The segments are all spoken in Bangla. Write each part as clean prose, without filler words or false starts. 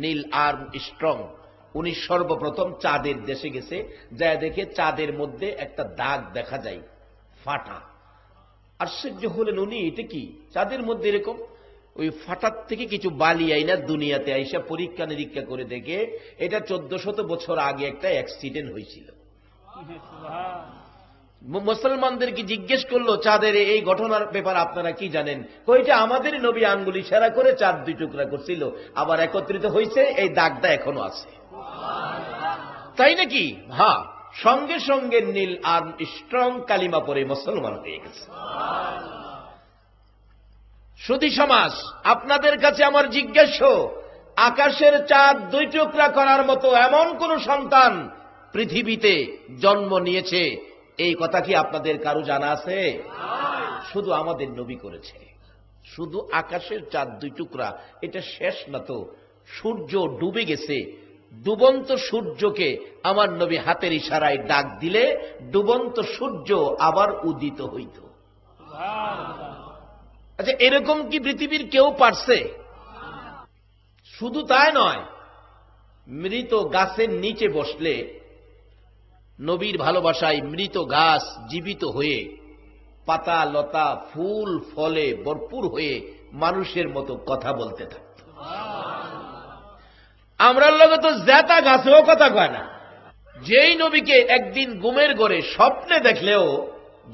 নীল আর্মস্ট্রং, উনি সর্বপ্রথম চাঁদের দেশে গেছে, যা দেখে চাঁদের মধ্যে একটা দাগ দেখা যায় ফাটা। আশ্চর্য হলেন উনি, এটা কি চাঁদের মধ্যে এরকম? ওই ফাটার থেকে কিছু বালি আইনা দুনিয়াতে আইসা পরীক্ষা নিরীক্ষা করে দেখে এটা 1400 বছর আগে একটা অ্যাক্সিডেন্ট হয়েছিল। মুসলমানদেরকে জিজ্ঞেস করলো চাঁদের এই ঘটনার ব্যাপার আপনারা কি জানেন? কইটা আমাদের নবী আঙ্গুল ইশারা করে চাঁদ 2 টুকরা করছিল, আবার একত্রিত হয়েছে, এই দাগটা এখনো আছে। তাই নাকি? হ্যাঁ, সঙ্গে সঙ্গে নীল আর্মস্ট্রং কালিমা পরে মুসলমান হয়ে গেছে। সুধী সমাজ, আপনাদের কাছে আমার জিজ্ঞাসা, আকাশের চাঁদ 2 টুকরা করার মতো এমন কোন সন্তান পৃথিবীতে জন্ম নিয়েছে, এই কথা কি আপনাদের কারো জানা আছে? শুধু আমাদের নবী করেছে। শুধু আকাশের চাঁদ 2 টুকরা, এটা শেষ না তো, সূর্য ডুবে গেছে, ডুবন্ত সূর্যকে আমার নবী হাতের ইশারায় ডাক দিলে ডুবন্ত সূর্য আবার উদিত হইত। আচ্ছা, এরকম কি পৃথিবীর কেউ পারছে? শুধু তাই নয়, মৃত গাছের নিচে বসলে নবীর ভালোবাসায় মৃত গাছ জীবিত হয়ে পাতা লতা ফুল ফলে ভরপুর হয়ে মানুষের মতো কথা বলতে থাকত। আমরা লোক তো জেতা গাছেও কথা কয় না। যেই নবীকে একদিন ঘুমের ঘরে স্বপ্নে দেখলেও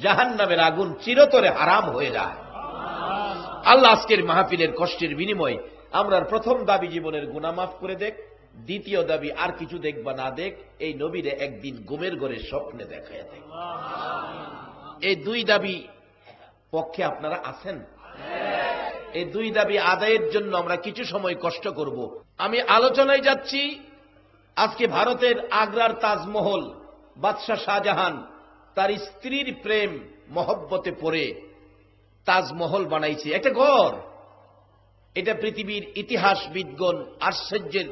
জাহান্নামের আগুন চিরতরে হারাম হয়ে যায়। আল্লাহ আজকের মাহফিলের কষ্টের বিনিময়ে আমরা প্রথম দাবি জীবনের গুনাহ মাফ করে দেখ, দ্বিতীয় দাবি আর কিছু দেখবা না দেখ, এই নবীরে একদিন ঘুমের ঘরে স্বপ্নে দেখায় দেখ। এই 2 দাবি পক্ষে আপনারা আছেন? এই 2 দাবি আদায়ের জন্য আমরা কিছু সময় কষ্ট করব। আমি আলোচনায় যাচ্ছি আজকে ভারতের আগ্রার তাজমহল, বাদশাহ শাহজাহান তার স্ত্রীর প্রেম মহব্বতে পড়ে তাজমহল বানাইছে, একটা ঘর। এটা পৃথিবীর ইতিহাসবিদগণ আশ্চর্যের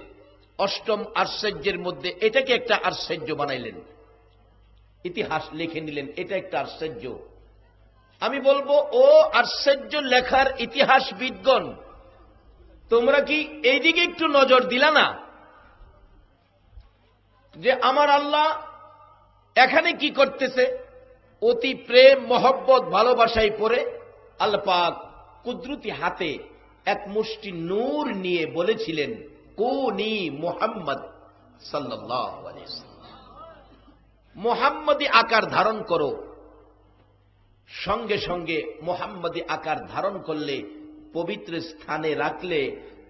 8ম আশ্চর্যের মধ্যে এটাকে একটা আশ্চর্য বানাইলেন, ইতিহাস লিখে নিলেন, এটা একটা আশ্চর্য। আমি বলবো, ও আশ্চর্য লেখার ইতিহাসবিদগণ, তোমরা কি এইদিকে একটু নজর দিলা না যে আমার আল্লাহ এখানে কি করতেছে? অতি প্রেম মহব্বত ভালোবাসায় পড়ে আল্লাহ পাক কুদরতি হাতে এক মুষ্টি নূর নিয়ে বলেছিলেন, কুনি মুহাম্মদ সাল্লাল্লাহু আলাইহি ওয়াসাল্লাম, মুহাম্মদী আকার ধারণ করো। সঙ্গে সঙ্গে মুহাম্মদী আকার ধারণ করলে, পবিত্র স্থানে রাখলে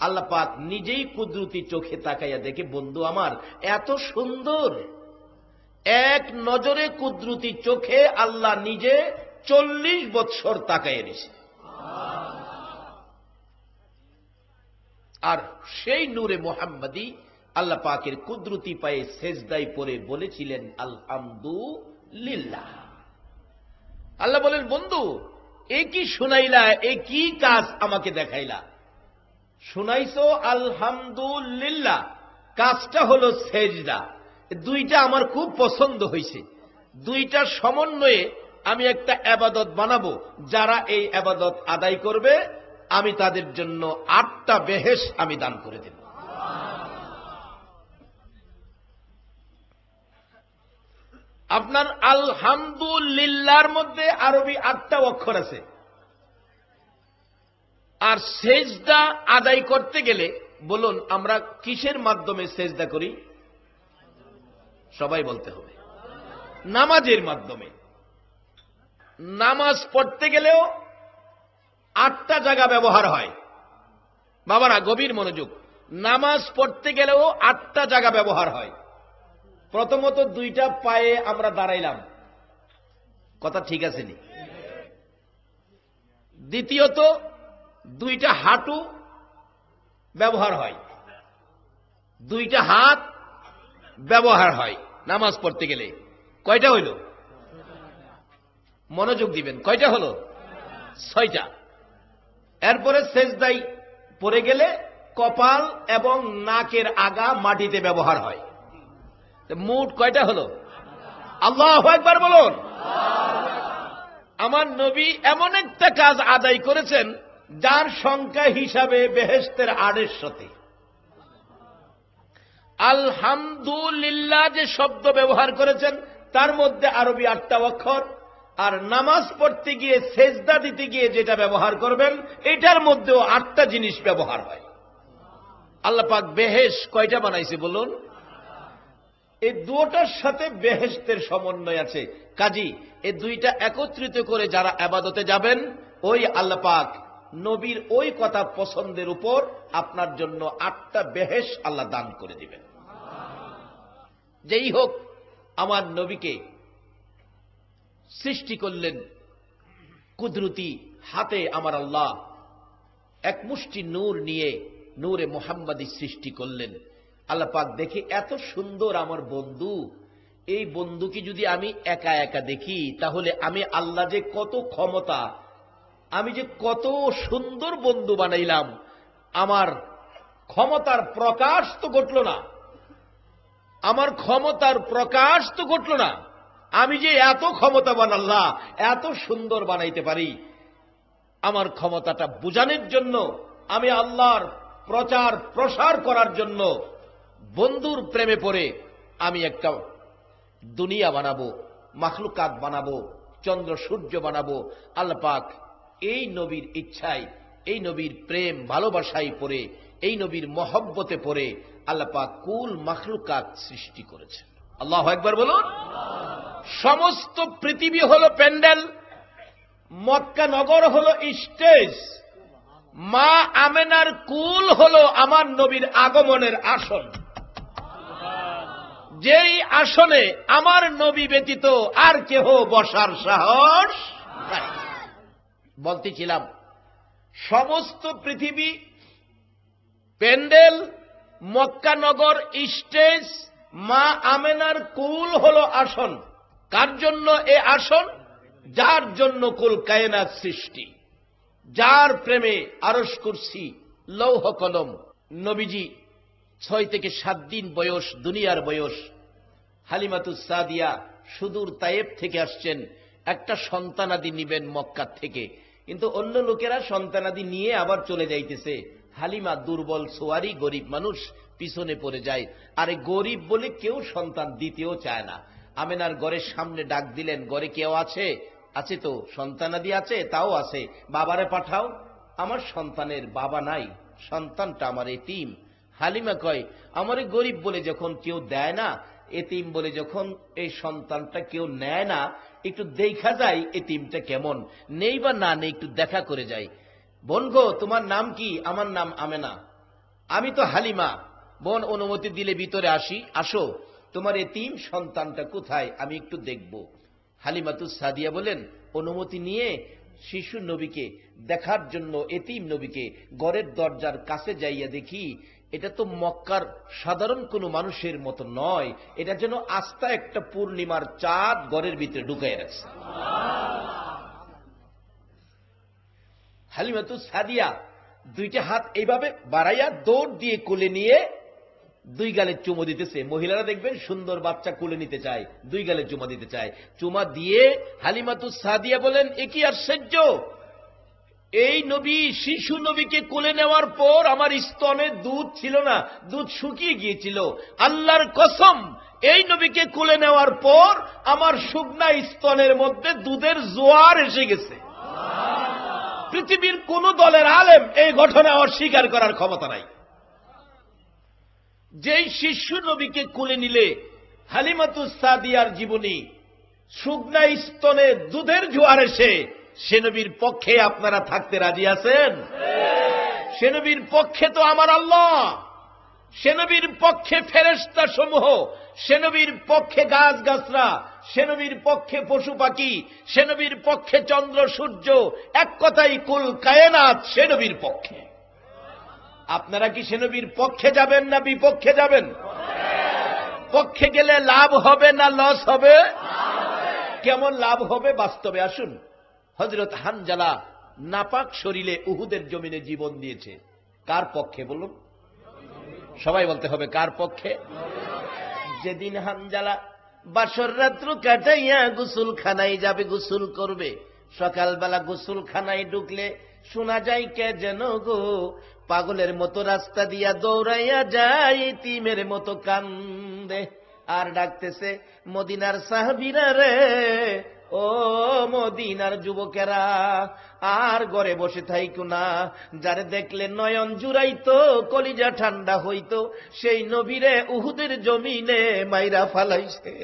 আল্লাহ পাক নিজেই কুদরতি চোখে তাকাইয়া দেখে, বন্ধু আমার এত সুন্দর। এক নজরে কুদরতি চোখে আল্লাহ নিজে 40 বৎসর তাকাইয়া নিছে। আর সেই নূরে মুহাম্মদী আল্লাহ পাকের কুদরতি পায়ে সেজদায় পড়ে বলেছিলেন আলহামদুলিল্লাহ। আল্লাহ বলেন, বন্ধু এ কি শুনাইলা, এ কি কাজ আমাকে দেখাইলা? শুনাইছো আলহামদুলিল্লাহ, কাজটা হলো সেজদা। 2টা আমার খুব পছন্দ হয়েছে। 2টার সমন্বয়ে আমি একটা ইবাদত বানাবো, যারা এই ইবাদত আদায় করবে আমি তাদের জন্য 8টা বেহেশত আমি দান করে দেব। আপনার আলহামদুলিল্লাহর মধ্যে আরবি 8টা অক্ষর আছে। আর সেজদা আদায় করতে গেলে বলুন আমরা কিসের মাধ্যমে সেজদা করি? সবাই বলতে হবে, নামাজের মাধ্যমে। নামাজ পড়তে গেলেও 8টা জায়গা ব্যবহার হয়। বাবারা গভীর মনোযোগ, নামাজ পড়তে গেলেও 8টা জায়গা ব্যবহার হয়। প্রথমত 2টা পায়ে আমরা দাঁড়াইলাম, কথা ঠিক আছে নি? দ্বিতীয়ত 2টা হাঁটু ব্যবহার হয়, 2টা হাত ব্যবহার হয় নামাজ পড়তে গেলে। কয়টা হইল? মনোযোগ দিবেন, কয়টা হলো? 6টা। এরপরে সেজদায় পড়ে গেলে কপাল এবং নাকের আগা মাটিতে ব্যবহার হয়। মোট কয়টা হলো? আল্লাহু আকবার বলুন। আমার নবী এমন একটা কাজ আদায় করেছেন যার সংখ্যা হিসাবে বেহেশতের 800। আলহামদুলিল্লাহ যে শব্দ ব্যবহার করেছেন তার মধ্যে আরবি 8টা অক্ষর, আর নামাজ পড়তে গিয়ে সেজদা দিতে গিয়ে যেটা ব্যবহার করবেন এটার মধ্যেও 8টা জিনিস ব্যবহার হয়। আল্লাহ পাক বেহেশত কয়টা বানাইছে বলুন? এই দুটোটার সাথে বেহেশতের সমন্বয় আছে। কাজী এই দুইটা একত্রিত করে যারা ইবাদতে যাবেন, ওই আল্লাহ পাক নবীর ওই কথা পছন্দের উপর আপনার জন্য 8টা বেহেশত আল্লাহ দান করে দিবেন। যেই হোক, আমার নবীকে সৃষ্টি করলেন কুদরতি হাতে। আমার আল্লাহ এক মুষ্টি নূর নিয়ে নূরে মুহাম্মাদি সৃষ্টি করলেন। আল্লাহ পাক দেখে এত সুন্দর আমার বন্ধু, এই বন্ধুকে যদি আমি একা একা দেখি তাহলে আমি আল্লাহ যে কত ক্ষমতা, আমি যে কত সুন্দর বন্ধু বানাইলাম, আমার ক্ষমতার প্রকাশ তো ঘটল না, আমার ক্ষমতার প্রকাশ তো ঘটল না। আমি যে এত ক্ষমতাবান আল্লাহ, এত সুন্দর বানাইতে পারি, আমার ক্ষমতাটা বোঝানোর জন্য, আমি আল্লাহর প্রচার প্রসার করার জন্য বন্ধুর প্রেমে পড়ে আমি একটা দুনিয়া বানাবো, মাখলুকাত বানাবো, চন্দ্র সূর্য বানাবো। আল্লাহ পাক এই নবীর ইচ্ছায়, এই নবীর প্রেম ভালোবাসায় পড়ে, এই নবীর মহব্বতে পড়ে আল্লাহ পাক কুল মাখলুকাত সৃষ্টি করেছেন। আল্লাহু আকবার বলুন। সমস্ত পৃথিবী হলো প্যান্ডেল, মক্কা নগর হলো স্টেজ, মা আমেনার কুল হলো আমার নবীর আগমনের আসন। যেই আসনে আমার নবী ব্যতীত আর কেহ বসার সাহস নাই। বলতেছিলাম, সমস্ত পৃথিবী প্যান্ডেল, মক্কা নগর স্টেজ, মা আমেনার কুল হলো আসন। কার জন্য এ আসন? যার জন্য কুল কায়নাত সৃষ্টি, যার প্রেমে আরশ কুরসি লৌহ কলম। নবীজি 6 থেকে 7 দিন বয়স, দুনিয়ার বয়স। হালিমাতুস সাদিয়া সুদূর তায়েব থেকে আসছেন, একটা সন্তানাদি নিবেন মক্কা থেকে, কিন্তু অন্য লোকেরা সন্তানাদি নিয়ে আবার চলে যাইতেছে। হালিমা দুর্বল সোয়ারি, গরিব মানুষ, পিছনে পড়ে যায়। আরে গরিব বলে কেউ সন্তান দিতেও চায় না। আমেনার ঘরের সামনে ডাক দিলেন, ঘরে কেউ আছে? আছে তো, সন্তানাদি আছে, তাও আছে, বাবারে পাঠাও। আমার সন্তানের বাবা নাই, সন্তানটা আমার এতিম। হালিমা কয়, আমারে গরিব বলে যখন কেউ দেয় না, এতিম বলে যখন এই সন্তানটা কেউ নেয় না, একটু দেখা যায় এতিমটা কেমন, নেই বা না নেই একটু দেখা করে যাই। বোন গো, তোমার নাম কি? আমার নাম আমেনা। আমি তো হালিমা। বোন, অনুমতি দিলে ভিতরে আসি। আসো, তোমার এতিম সন্তানটা কোথায়, আমি একটু দেখব। হালিমাতুস সাদিয়া বলেন, অনুমতি নিয়ে শিশু নবীকে দেখার জন্য, এতিম নবীকে ঘরের দরজার কাছে যাইয়া দেখি, এটা তো মক্কার সাধারণ কোন মানুষের মতো নয়, এটা যেন আস্থা একটা পূর্ণিমার চাঁদ ঘরের ভিতরে ঢুকাই রাখছে। হালিমাতুস সাদিয়া 2টা হাত এইভাবে বাড়াইয়া দৌড় দিয়ে কোলে নিয়ে 2 গালে চুমো দিতেছে। মহিলারা দেখবেন সুন্দর বাচ্চা কোলে নিতে চায়, 2 গালে চুমা দিতে চায়। চুমা দিয়ে হালিমাতুস সাদিয়া বলেন, এ কি আশ্চর্য! এই নবী, শিশু নবীকে কোলে নেওয়ার পর আমার স্তনে দুধ ছিল না, দুধ শুকিয়ে গিয়েছিল। আল্লাহর কসম, এই নবীকে কোলে নেওয়ার পর আমার শুকনা স্তনের মধ্যে দুধের জোয়ার এসে গেছে। পৃথিবীর কোন দলের আলেম এই ঘটনা অস্বীকার করার ক্ষমতা নাই। যেই শিশু নবীকে কোলে নিলে হালিমাতুস সাদিয়ার জীবনী শুকনা স্তনে দুধের জোয়ার এসে, সে নবীর পক্ষে আপনারা থাকতে রাজি আছেন? সে নবীর পক্ষে তো আমার আল্লাহ, সে নবীর পক্ষে ফেরেশতা সমূহ, সে নবীর পক্ষে গাছ গাছরা, সে নবীর পক্ষে পশু পাখি, সে নবীর পক্ষে চন্দ্র সূর্য, এক কথাই কুল কায়নাত সে নবীর পক্ষে। আপনারা কি সে নবীর পক্ষে যাবেন না বিপক্ষে যাবেন? পক্ষে গেলে লাভ হবে না লস হবে? কেমন লাভ হবে বাস্তবে আসুন। হযরত হানজালা নাপাক শরীরে উহুদের জমিনে জীবন দিয়েছে। কার পক্ষে বলুন? সবাই বলতে হবে, কার পক্ষে? যেদিন হানজালা বাসর রাত্র কাটাইয়া গোসলখানায় যাবে, গোসল করবে, সকালবেলা গোসলখানায় ঢুকলে শোনা যায় কে যেন গো পাগলের মতো রাস্তা দিয়া দৌড়াইয়া যায়, তিমের মতো কান্দে আর ডাকতেছে, মদিনার সাহাবীরা রে, ও মদিনার যুবকেরা, আর ঘরে বসে থাইকো না, যারে দেখলে নয়ন জুড়াইতো, কলিজা ঠান্ডা হইতো, সেই নবীরে উহুদের জমিনে মাইরা ফালাইছে।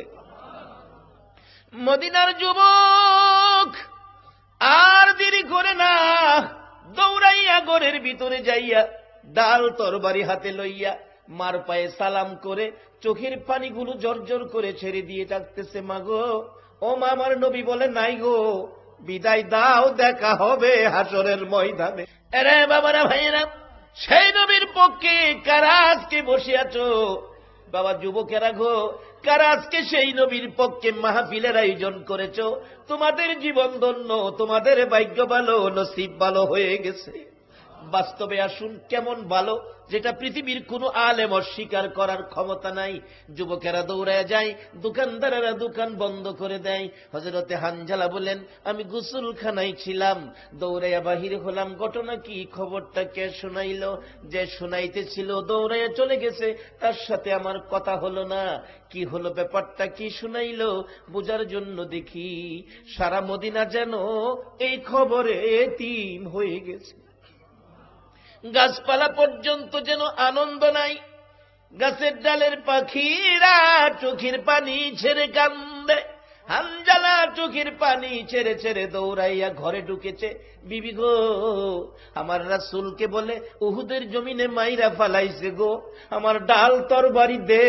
মদিনার যুবক আর দেরি করে না, দৌড়াইয়া ঘরের ভিতরে যাইয়া ডাল তরবারি হাতে লইয়া মার পায়ে সালাম করে চোখের পানিগুলো জর্জর করে ছেড়ে দিয়ে ডাকতেছে, মাগো ও মা, আমার নবী বলে নাই গো, বিদায় দাও, দেখা হবে হাসরের ময়দানে। আরে বাবারা ভাইয়েরা, সেই নবীর পক্ষে কারা আজকে বসে আছো? বাবা যুবকেরা গো, কারা আজকে সেই নবীর পক্ষে মাহফিলের আয়োজন করেছো? তোমাদের জীবন ধন্য, তোমাদের ভাগ্য ভালো, নসিব ভালো হয়ে গেছে। বাস্তবে আসুন, কেমন ভালো যেটা পৃথিবীর কোনো আলেম অস্বীকার করার ক্ষমতা নাই। যুবকেরা দৌড়ায় যায়, দোকানদারেরা দোকান বন্ধ করে দেয়। হযরতে হানজালা বলেন, আমি গোসলখানায় ছিলাম, দৌড়াইয়া বাহির হলাম। ঘটনা কি, খবরটা কে শোনাইল? যে শোনাইতেছিল দৌড়াইয়া চলে গেছে, তার সাথে আমার কথা হলো না। কি হলো, ব্যাপারটা কি শোনাইল? বোঝার জন্য দেখি সারা মদিনা যেন এই খবরে এতিম হয়ে গেছে। গাছপালা পর্যন্ত যেন আনন্দ নাই। গাছের ডালের পাখিরা চোখের পানি ছেড়ে কান্দে। হানজালা চোখের পানি ছেড়ে ছেড়ে দৌড়াইয়া ঘরে ঢুকেছে। বিবি গো, আমার রাসূলকে বলে উহুদের জমিনে মাইরা ফালাইছে গো, আমার ডাল তরবারি দে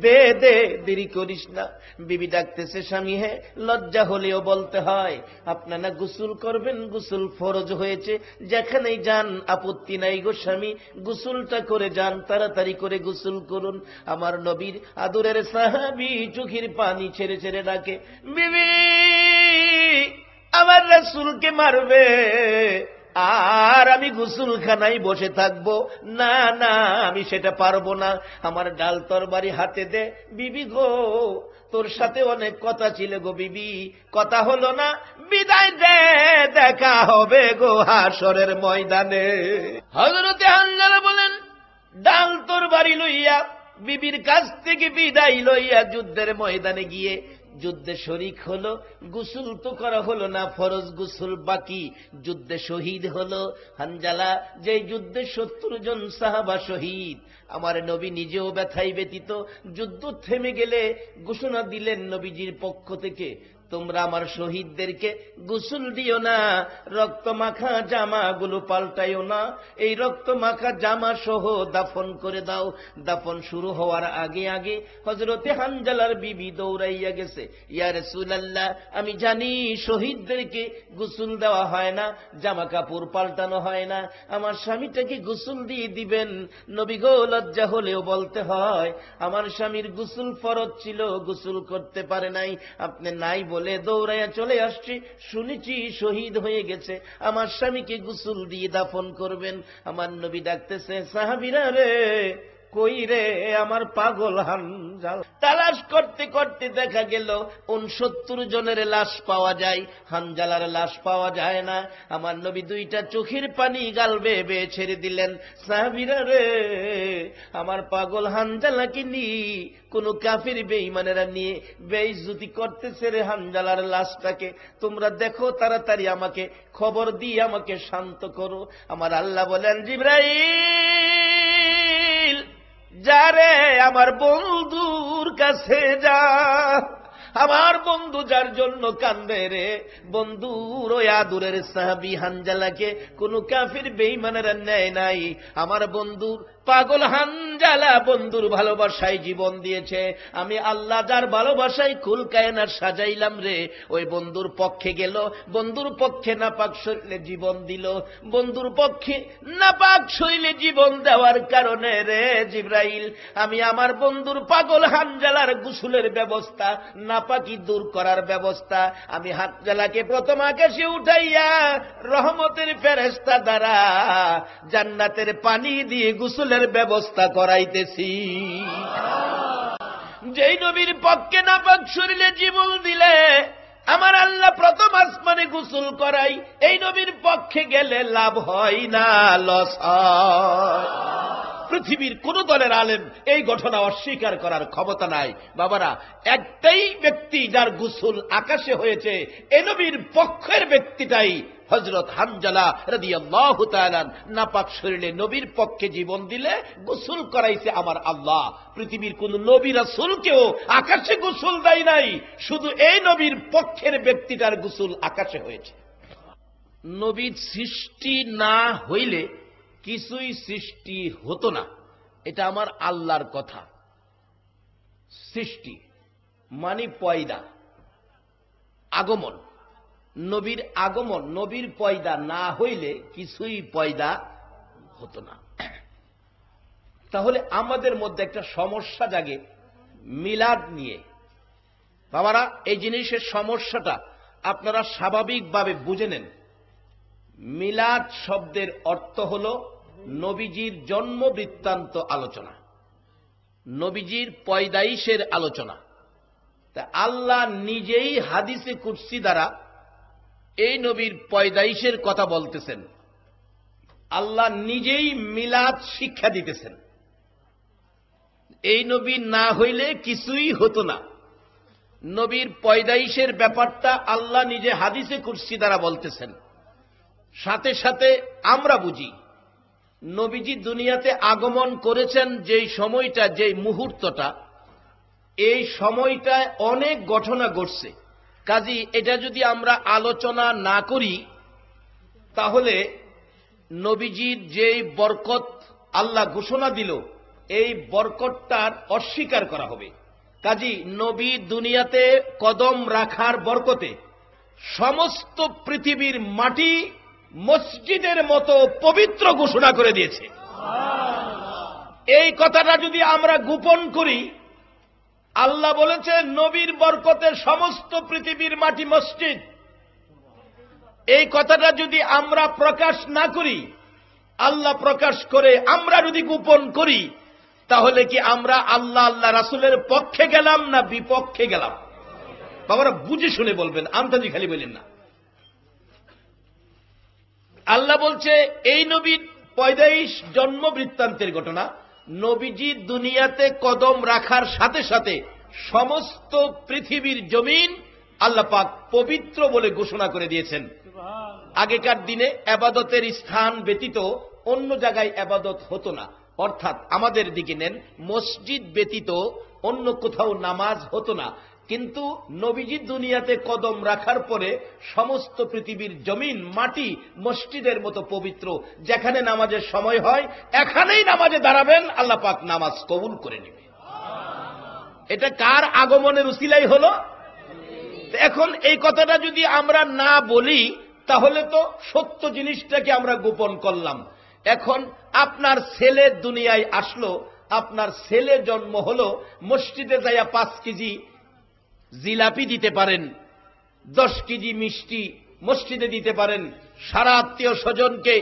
দে দে, দেরি করিস না। বিবি ডাকতেছে, স্বামী হে, লজ্জা হলেও বলতে হয়, আপনারা গোসল করবেন, গোসল ফরজ হয়েছে, যেখানেই যান আপত্তি নাই গো স্বামী, গোসলটা করে যান, তাড়াতাড়ি করে গোসল করুন। আমার নবীর আদরের সাহাবী চোখের পানি ছেড়ে ছেড়ে ডাকে, বিবি আমার রাসূলকে মারবে আর আমি গোসলখানায় বসে থাকবো? না না, আমি সেটা পারবো না, আমার ডাল তরবারি হাতে দে। বিবি গো, তোর সাথে অনেক কথা ছিল গো বিবি, কথা হলো না, বিদায় দে, দেখা হবে গো হাসরের ময়দানে। হযরতে হানজালা বলেন, ডাল তরবারি লইয়া বিবির কাছ থেকে বিদায় লইয়া যুদ্ধের ময়দানে গিয়ে যুদ্ধে শরীক হলো। গোসল তো করা হলো না, ফরজ গোসল বাকি, যুদ্ধে শহীদ হলো হানজালা। যে যুদ্ধে 70 জন সাহাবা শহীদ। আমার নবী নিজেও ব্যথায় ব্যতীত। যুদ্ধ থেমে গেলে ঘোষণা দিলেন নবীজির পক্ষ থেকে, তোমরা আমার শহীদদেরকে গোসল দিও না, রক্ত মাখা জামাগুলো পাল্টাইও না, এই রক্ত মাখা জামা সহ দাফন করে দাও। দাফন শুরু হওয়ার আগে আগে হযরতে হানজালার বিবি দৌড়াইয়া গেছে, ইয়া রাসূলুল্লাহ, আমি জানি শহীদদেরকে গোসল দেওয়া হয় না, জামা কাপড় পাল্টানো হয় না, আমার স্বামীটাকে গোসল দিয়ে দিবেন। নবী গো, লজ্জা হলেও বলতে হয়, আমার স্বামীর গোসল ফরজ ছিল, গোসল করতে পারে নাই, আপনি নাই বলে দৌড়াইয়া চলে আসছি, শুনেছি শহীদ হয়ে গেছে, আমার স্বামীকে গোসল দিয়ে দাফন করবেন। আমার নবী ডাকতেছে, সাহাবীরা রে, কই রে আমার পাগল হানজালা? তালাশ করতে করতে দেখা গেল 69 জনের লাশ পাওয়া যায়, হানজালার লাশ পাওয়া যায় না। আমার নবী দুইটা চোখের পানি গাল বেয়ে বেয়ে ছেড়ে দিলেন, সাহাবীরা রে, আমার পাগল হানজালাকে নিয়ে কোন কাফির বেঈমানেরা নিয়ে বেইজ্জতি করতেছে রে হানজালার লাশটাকে, তোমরা দেখো, তাড়াতাড়ি আমাকে খবর দিয়ে আমাকে শান্ত করো। আমার আল্লাহ বলেন, জিবরাইল যারে আমার বন্ধুর কাছে যা, আমার বন্ধু যার জন্য কান্দে রে, বন্ধুর ওই আদরের সাহাবী হানজালাকে কোন কাফির বেঈমানেরা নেয় নাই। আমার বন্ধুর পাগল হানজালা বন্ধুর ভালোবাসায় জীবন দিয়েছে, আমি আল্লাহ যার ভালোবাসায় কুল কায়নাত সাজাইলাম রে, ওই বন্ধুর পক্ষে গেল, বন্ধুর পক্ষে নাপাক শরীরে জীবন দিল, বন্ধুর পক্ষে নাপাক শরীরে জীবন দেওয়ার কারণে রে জিবরাইল, আমি আমার বন্ধুর পাগল হানজালার গোসলের ব্যবস্থা, নাপাকি দূর করার ব্যবস্থা, আমি হানজালাকে প্রথম আকাশে উঠাইয়া রহমতের ফেরেশতা দ্বারা জান্নাতের পানি দিয়ে গোসলের ব্যবস্থা করাইতেছি। যেই নবীর পক্ষে নাপাক শরীরে জীবন দিলে আমার আল্লাহ প্রথম আসমানে গোসল করাই, এই নবীর পক্ষে গেলে লাভ হয় না, লস হয়। পৃথিবীর কোন দলের আলেম এই ঘটনা অস্বীকার করার ক্ষমতা নাই। বাবারা, একটাই ব্যক্তি যার গোসল আকাশে হয়েছে, এই নবীর পক্ষের ব্যক্তিটাই হযরত হানজালা রাদিয়াল্লাহু তাআলা নাপাক শরীরে নবীর পক্ষে জীবন দিলে গোসল করাইছে আমার আল্লাহ। পৃথিবীর কোন নবী রাসূলকেও আকাশে গোসল দেয় নাই, শুধু এই নবীর পক্ষের ব্যক্তিটার গোসল আকাশে হয়েছে। নবীর সৃষ্টি না হইলে কিছুই সৃষ্টি হতো না, এটা আমার আল্লাহর কথা। সৃষ্টি মানে পয়দা, আগমন। নবীর আগমন, নবীর পয়দা না হইলে কিছুই পয়দা হতো না। তাহলে আমাদের মধ্যে একটা সমস্যা জাগে মিলাদ নিয়ে। বাবারা, এই জিনিসের সমস্যাটা আপনারা স্বাভাবিকভাবে বুঝে নেন। মিলাদ শব্দের অর্থ হল নবীজির জন্ম বৃত্তান্ত আলোচনা, নবীজির পয়দাইশের আলোচনা। তা আল্লাহ নিজেই হাদিসে কুদসি দ্বারা এই নবীর পয়দাইশের কথা বলতেছেন। আল্লাহ নিজেই মিলাদ শিক্ষা দিতেছেন। এই নবী না হইলে কিছুই হতো না। নবীর পয়দাইশের ব্যাপারটা আল্লাহ নিজে হাদিসে কুদসি দ্বারা বলতেছেন। সাথে সাথে আমরা বুঝি নবীজি দুনিয়াতে আগমন করেছেন যেই সময়টা, যেই মুহূর্তটা, এই সময়টায় অনেক ঘটনা ঘটছে। কাজী এটা যদি আমরা আলোচনা না করি তাহলে নবীজির যেই বরকত আল্লাহ ঘোষণা দিল, এই বরকতটার অস্বীকার করা হবে। কাজী নবী দুনিয়াতে কদম রাখার বরকতে সমস্ত পৃথিবীর মাটি মসজিদের মতো পবিত্র ঘোষণা করে দিয়েছে। এই কথাটা যদি আমরা গোপন করি, আল্লাহ বলেছে নবীর বরকতে সমস্ত পৃথিবীর মাটি মসজিদ, এই কথাটা যদি আমরা প্রকাশ না করি, আল্লাহ প্রকাশ করে আমরা যদি গোপন করি, তাহলে কি আমরা আল্লাহ আল্লাহ রাসূলের পক্ষে গেলাম না বিপক্ষে গেলাম? বাবারা, বুঝে শুনে বলবেন, আন্তাজি খালি বলেন না। আল্লাহ বলছে এই নবীর পয়দাইশ জন্ম বৃত্তান্তের ঘটনা, নবীজি দুনিয়াতে কদম রাখার সাথে সাথে সমস্ত পৃথিবীর জমিন আল্লাহ পাক পবিত্র বলে ঘোষণা করে দিয়েছেন। আগেকার দিনে ইবাদতের স্থান ব্যতীত অন্য জায়গায় ইবাদত হতো না, অর্থাৎ আমাদের দিকে নেন মসজিদ ব্যতীত অন্য কোথাও নামাজ হতো না। কিন্তু নবীজি দুনিয়াতে কদম রাখার পরে সমস্ত পৃথিবীর জমিন মাটি মসজিদের মতো পবিত্র। যেখানে নামাজের সময় হয় এখানেই নামাজে দাঁড়াবেন, আল্লাহ পাক নামাজ কবুল করে নেবে। এটা কার আগমনের উসিলাই হলো? এখন এই কথাটা যদি আমরা না বলি তাহলে তো সত্য জিনিসটাকে আমরা গোপন করলাম। এখন আপনার ছেলে দুনিয়ায় আসলো, আপনার ছেলে জন্ম হলো, মসজিদে যাইয়া 5 কেজি জিলাপি দিতে পারেন, 10 কেজি মিষ্টি মসজিদে দিতে পারেন, সারা আত্মীয় স্বজনকে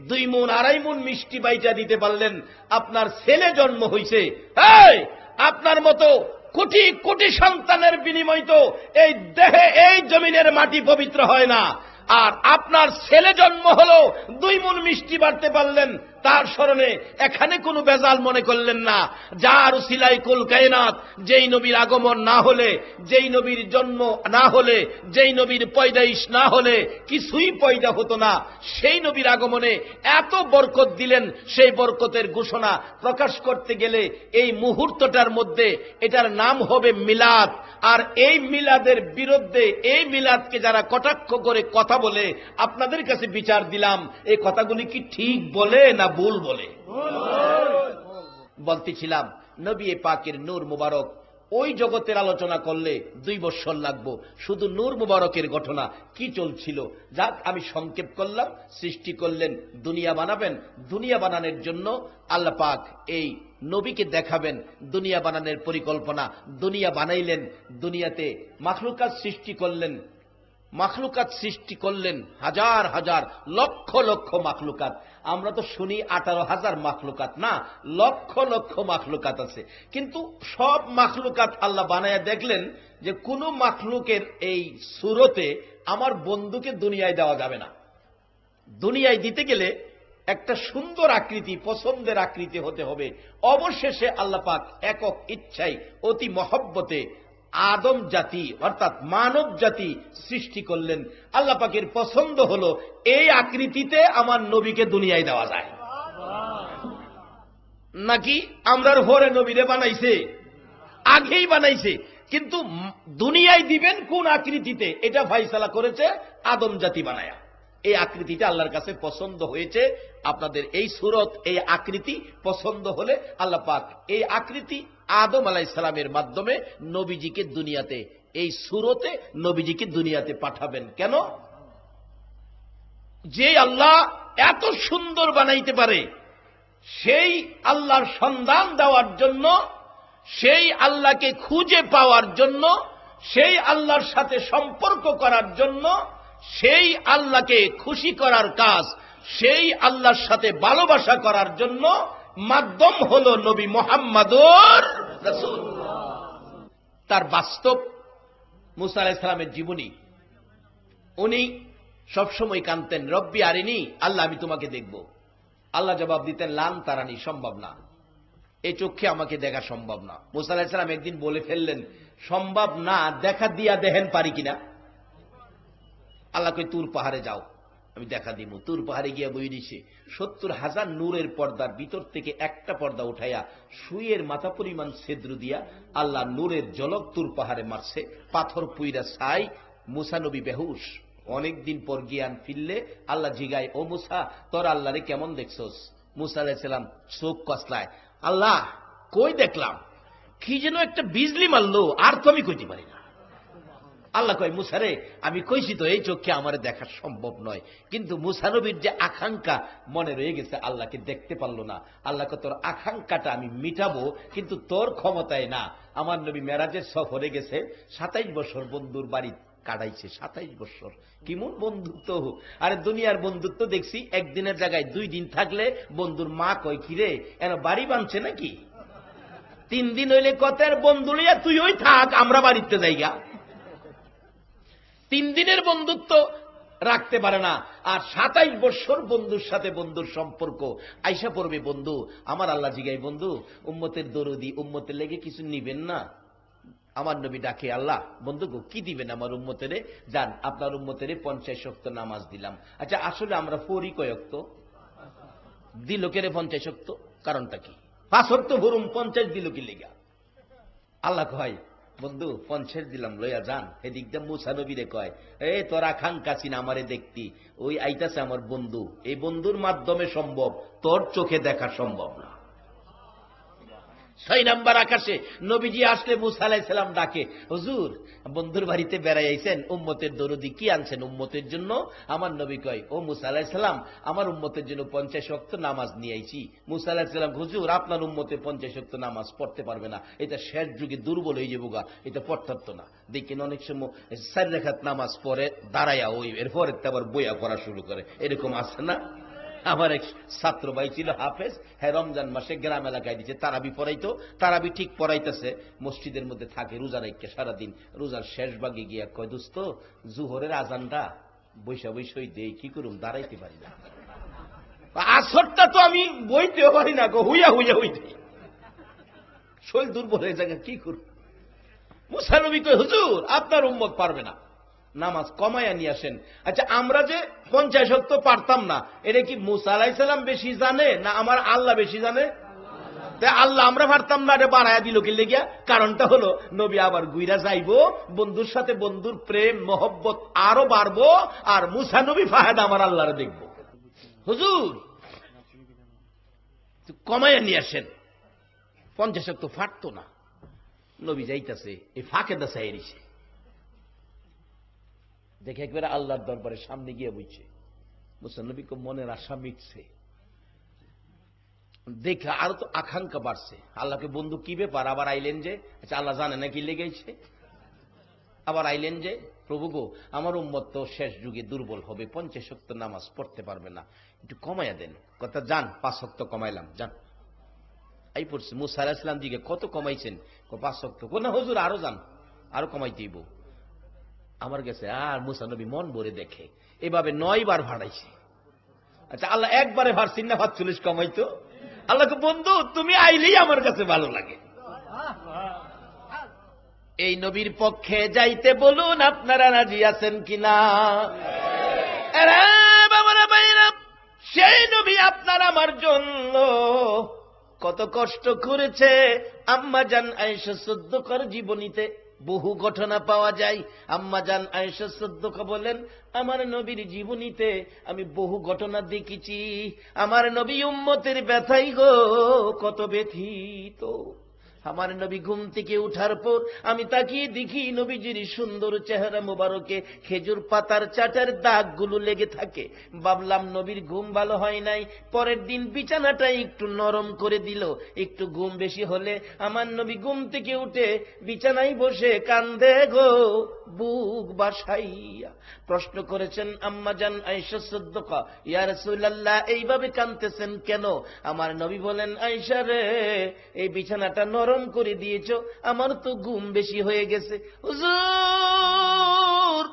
2 মণ 2.5 মণ মিষ্টি বাইচা দিতে পারলেন, আপনার ছেলে জন্ম হইছে। আপনার মতো কোটি কোটি সন্তানের বিনিময় তো এই দেহে এই জমিনের মাটি পবিত্র হয় না। আর আপনার ছেলে জন্ম হলো, 2 মণ মিষ্টি বাড়তে পারলেন, তার স্মরণে এখানে কোনো বেজাল মনে করলেন না। যার উসিলায় কুল কায়নাত, যেই নবীর আগমন না হলে, যেই নবীর জন্ম না হলে, যেই নবীর পয়দাইশ না হলে কিছুই পয়দা হতো না, সেই নবীর আগমনে এত বরকত দিলেন। সেই বরকতের ঘোষণা প্রকাশ করতে গেলে এই মুহূর্তটার মধ্যে এটার নাম হবে মিলাদ। আর এই মিলাদের বিরুদ্ধে, এই মিলাদকে যারা কটাক্ষ করে কথা বলে, আপনাদের কাছে বিচার দিলাম, এই কথাগুলি কি ঠিক বলে না ভুল বলে? বলতেছিলাম নবী পাকের নূর মুবারক, ওই জগতের আলোচনা করলে 2 বছর লাগবো। শুধু নূর মুবারকের ঘটনা কি চলছিল, যাক আমি সংক্ষেপ করলাম। সৃষ্টি করলেন, দুনিয়া বানাবেন, দুনিয়া বানানোর জন্য আল্লাহ পাক এই নবীকে দেখাবেন দুনিয়া বানানোর পরিকল্পনা। দুনিয়া বানাইলেন, দুনিয়াতে মাখলুকাত সৃষ্টি করলেন, মাখলুকাত সৃষ্টি করলেন, হাজার হাজার লক্ষ লক্ষ মাখলুকাত। আমরা তো শুনি 18,000 মাখলুকাত, না, লক্ষ লক্ষ মাখলুকাত আছে। কিন্তু সব মাখলুকাত আল্লাহ বানায়া দেখলেন যে কোন মাখলুকের এই সুরতে আমার বন্ধুকে দুনিয়ায় দেওয়া যাবে না। দুনিয়ায় দিতে গেলে একটা সুন্দর আকৃতি, পছন্দের আকৃতি হতে হবে। অবশেষে আল্লাহ পাক একক ইচ্ছায় অতি মহব্বতে আদম জাতি অর্থাৎ মানব জাতি সৃষ্টি করলেন। আল্লাহ পাকের পছন্দ হলো এই আকৃতিতে আমার নবীকে দুনিয়ায় দেওয়া যায়, নাকি আমরার ভরে নবীরে বানাইছে, আগেই বানাইছে, কিন্তু দুনিয়ায় দিবেন কোন আকৃতিতে এটা ফাইসালা করেছে আদম জাতি বানায়া। এই আকৃতিটা আল্লাহর কাছে পছন্দ হয়েছে। আপনাদের এই সুরত, এই আকৃতি পছন্দ হলে আল্লাহ পাক এই আকৃতি আদম আলাইহিস সালামের মাধ্যমে নবীজিকে দুনিয়াতে, এই সুরতে নবীজিকে দুনিয়াতে পাঠাবেন। কেন? যে আল্লাহ এত সুন্দর বানাইতে পারে, সেই আল্লাহর সন্ধান দেওয়ার জন্য, সেই আল্লাহকে খুঁজে পাওয়ার জন্য, সেই আল্লাহর সাথে সম্পর্ক করার জন্য, সেই আল্লাহকে খুশি করার কাজ, সেই আল্লাহর সাথে ভালোবাসা করার জন্য মাধ্যম হল নবী মুহাম্মদুর রাসূল। তার বাস্তব মুসা আলাইহিস সালামের জীবনী। উনি সবসময় কাঁদতেন, রব্বি আরিনি, আল্লাহ আমি তোমাকে দেখব। আল্লাহ জবাব দিতেন, লান তারানি, সম্ভব না, এই চোখে আমাকে দেখা সম্ভব না। মুসা আলাইহিস সালাম একদিন বলে ফেললেন, সম্ভব না, দেখা দিয়া দেখেন পারি কিনা। আল্লাহ কই, তুর পাহাড়ে যাও, আমি দেখা দিব। তুর পাহাড়ে গিয়া বই দিছে 70,000 নূরের পর্দার ভিতর থেকে একটা পর্দা উঠাইয়া সুইয়ের মাথা পরিমাণ ছিদ্র দিয়া আল্লাহ নূরের জলক তুর পাহাড়ে মারছে। পাথর পুইরা ছাই, মুসা নবী বেহুশ। অনেকদিন পর জ্ঞান ফিরলে আল্লাহ জিগায়, ও মুসা, তোর আল্লাহরে কেমন দেখছস? মুসা আলাইহিস সালাম চোখ কসলায়, আল্লাহ কই দেখলাম, কি যেন একটা বিজলি মারলো, আর তো আমি কইতে পারি না। আল্লাহ কয়, মুসারে আমি কইছি তো এই চোখে আমার দেখা সম্ভব নয়। কিন্তু মুসা নবীর যে আকাঙ্ক্ষা মনে রয়ে গেছে, আল্লাহকে দেখতে পারলো না। আল্লাহকে, তোর আকাঙ্ক্ষাটা আমি মিটাবো, কিন্তু তোর ক্ষমতায় না। আমার নবী মেরাজের সফরে গেছে, 27 বছর বন্ধুর বাড়ি কাটাইছে। 27 বছর, কেমন বন্ধুত্ব! আরে দুনিয়ার বন্ধুত্ব দেখছি একদিনের জায়গায় 2 দিন থাকলে বন্ধুর মা কয়, কিরে এন বাড়ি বানছে নাকি? 3 দিন হইলে কথার বন্ধু লইয়া তুই ওই থাক, আমরা বাড়িতে যাইগা। 3 দিনের বন্ধুত্ব রাখতে পারে না। আর 27 বছর বন্ধুর সাথে বন্ধুর সম্পর্ক। আইসা পড়বে বন্ধু, আমার আল্লাহ জিগাই, বন্ধু উম্মতের দরদি, উম্মতের লেগে কিছু নিবেন না? আমার নবী ডাকে, আল্লাহ বন্ধু গো, কি দিবেন আমার উম্মতেরে? যান, আপনার উম্মতেরে 50 ওয়াক্ত নামাজ দিলাম। আচ্ছা, আসলে আমরা পড়ি কয় ওয়াক্ত? দিল কেরে 50 ওয়াক্ত? কারণটা কি? 5 ওয়াক্ত ভরুম, 50 দিল কি লেগা? আল্লাহ কয়, বন্ধু 50 দিলাম, লইয়া যান। এদিক দিয়ে মুসা নবীরে কয়, এ তোর আকাঙ্ক্ষা ছিল আমারে দেখতি, ওই আইতাছে আমার বন্ধু, এই বন্ধুর মাধ্যমে সম্ভব, তোর চোখে দেখা সম্ভব না। 6 নাম্বার আকাশে নবীজি আসলে মুসা আলাইহিস সালাম ডাকে, হুজুর বন্ধুর বাড়িতে বেড়াই আইছেন, উম্মতের দরদি কি আনছেন উম্মতের জন্য? আমার নবী কয়, ও মুসা আলাইহিস সালাম, আমার উম্মতের জন্য 50 ওয়াক্ত নামাজ নিয়ে আইছি। মুসা আলাইহিস সালাম, হুজুর আপনার উম্মতে 50 ওয়াক্ত নামাজ পড়তে পারবে না, এটা শেষ যুগে দুর্বল হয়ে যাবো গা, এটা পড়তে পারতো না। দেখেন অনেক সময় 4 রাকাত নামাজ পড়ে দাঁড়াইয়া, ওই এরপরে আবার বইয়া পড়া শুরু করে, এরকম আছে না? আমার এক ছাত্র ভাই ছিল হাফেজ, হ্যাঁ রমজান মাসে গ্রাম এলাকায় দিচ্ছে, তারাবি পড়াইতো। তারাবি ঠিক পড়াইতেছে, মসজিদের মধ্যে থাকে রোজা রাখকে সারাদিন। রোজার শেষ ভাগে গিয়া কয়, দোস্ত জুহরের আজানটা বৈশা বৈশই দেই, কি করুম, দাঁড়াইতে পারি না। আসরটা তো আমি বইতেও পারি না গো, হুইয়া হুইয়া হইতে শরীর দুর্বল হয়ে যায়, কি করুম? মুসা নবী কয়, হুজুর আপনার উম্মত পারবে না, নামাজ কমাইয়া নিয়ে আসেন। আচ্ছা, আমরা যে 50 ওয়াক্ত পারতাম না, এটা কি মুসা আলাইহিস সালাম বেশি জানে না আমার আল্লাহ বেশি জানে? আল্লাহ আমরা পারতাম না, এটা বাড়াইয়া দিল কি লেগিয়া? কারণটা হলো নবী আবার গুইরা যাইবো, বন্ধুর সাথে বন্ধুর প্রেম মহব্বত আরো বাড়বো, আর মুসা নবী ফায়দা আমার আল্লাহরে দেখব। হুজুর কমাইয়া নিয়ে আসেন। 50 ওয়াক্ত ফাটতো না। নবী যাইতেছে, এই ফাঁকে দা চাইছে, দেখে একবারে আল্লাহর দরবারের সামনে গিয়ে বইছে। মুসা নবী মনের আশা মিটছে, দেখে আরো তো আকাঙ্ক্ষা বাড়ছে। আল্লাহকে, বন্ধু কি ব্যাপার আবার আইলেন যে? আচ্ছা, আল্লাহ জানে না কি লেগেছে? আবার আইলেন যে? প্রভু গো, আমার উম্মত তো শেষ যুগে দুর্বল হবে, 50 ওয়াক্ত নামাজ পড়তে পারবে না, একটু কমাইয়া দেন। কথা যান 5 ওয়াক্ত কমাইলাম, যান। এই পড়ছে মুসা আলাইহিস সালাম দিকে, কত কমাইছেন? 5 ওয়াক্ত। না হুজুর আরো যান, আরো কমাই দিব। আমার কাছে আর মুসা নবী মন ভরে দেখে, এভাবে 9 বার ভাড়াইছে। আচ্ছা আল্লাহ একবারে ভারছেন না 45 কমাইতো? আল্লাহকে বন্ধু তুমি আইলেই আমার কাছে ভালো লাগে। এই নবীর পক্ষে যাইতে বলুন, আপনারা রাজি আছেন কিনা? বাবারা ভাইরা, সেই নবী আপনার আমার জন্য কত কষ্ট করেছে। আম্মা জান আয়েশা সিদ্দিকার জীবনীতে বহু ঘটনা পাওয়া যায়। আম্মা জান আয়েশা সিদ্দিকা বলেন, আমার নবীর জীবনীতে আমি বহু ঘটনা দেখেছি। আমার নবী উম্মতের ব্যথাই গো কত ব্যথিত। আমার নবী ঘুম থেকে উঠার পর আমি তাকিয়ে দেখি নবীজির সুন্দর চেহারা মোবারকে খেজুর পাতার চাটার দাগগুলো লেগে থাকে। ভাবলাম নবীর ঘুম ভালো হয় নাই। পরের দিন বিছানাটা একটু নরম করে দিল। একটু ঘুম বেশি হলে আমার নবী ঘুম থেকে উঠে বিছানায় বসে কান্দে গো বুক বাসাইয়া। প্রশ্ন করেছেন আম্মা জান আয়েশা সিদ্দিকা, ইয়া রাসূলুল্লাহ এইভাবে কাঁদতেছেন কেন? আমার নবী বলেন, আয়েশা রে, এই বিছানাটা নরম করে দিয়েছো, আমার তো ঘুম বেশি হয়ে গেছে। হুজুর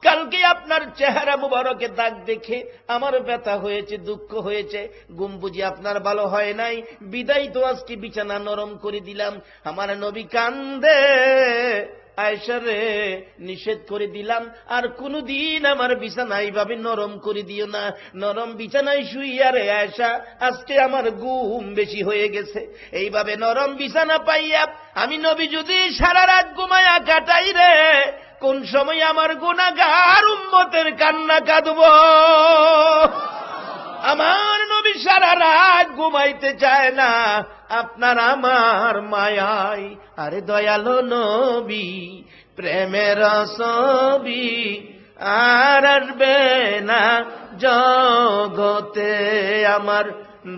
কালকে আপনার চেহারা মুবারকে দাগ দেখে আমার ব্যথা হয়েছে, দুঃখ হয়েছে, ঘুম বুঝি আপনার ভালো হয় নাই, বিদায় তো আজকে বিছানা নরম করে দিলাম। আমার নবী কান্দে, আয়েশা রে নিষেধ করে দিলাম, আর কোনদিন আমার বিছানা এইভাবে নরম করে দিও না। নরম বিছানায় শুইয়া রে আয়েশা, আজকে আমার ঘুম বেশি হয়ে গেছে। এইভাবে নরম বিছানা পাইয়া আমি নবী যদি সারা রাত ঘুমায়া কাটাই রে, কোন সময় আমার গুনাহগার উম্মতের কান্না কাঁদব। আমার নবী সারা রাত ঘুমাইতে চায় না আপনার আমার মায়ায়। আরে দয়ালো নবী প্রেমের ছবি আর আসবে না জগতে, আমার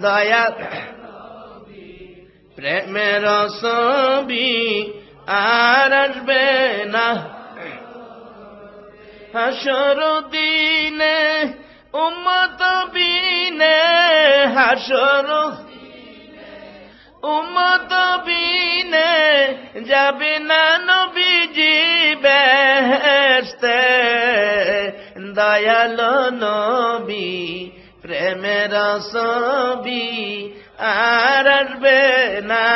দয়া প্রেমের ছবি আর আসবে না হাসর দিনে উম্মত বিনে, হাসর উম্মত বিনে যাবে না নবীজি বেহেশতে। দয়ালো নবী প্রেমের ছবি আর আসবে না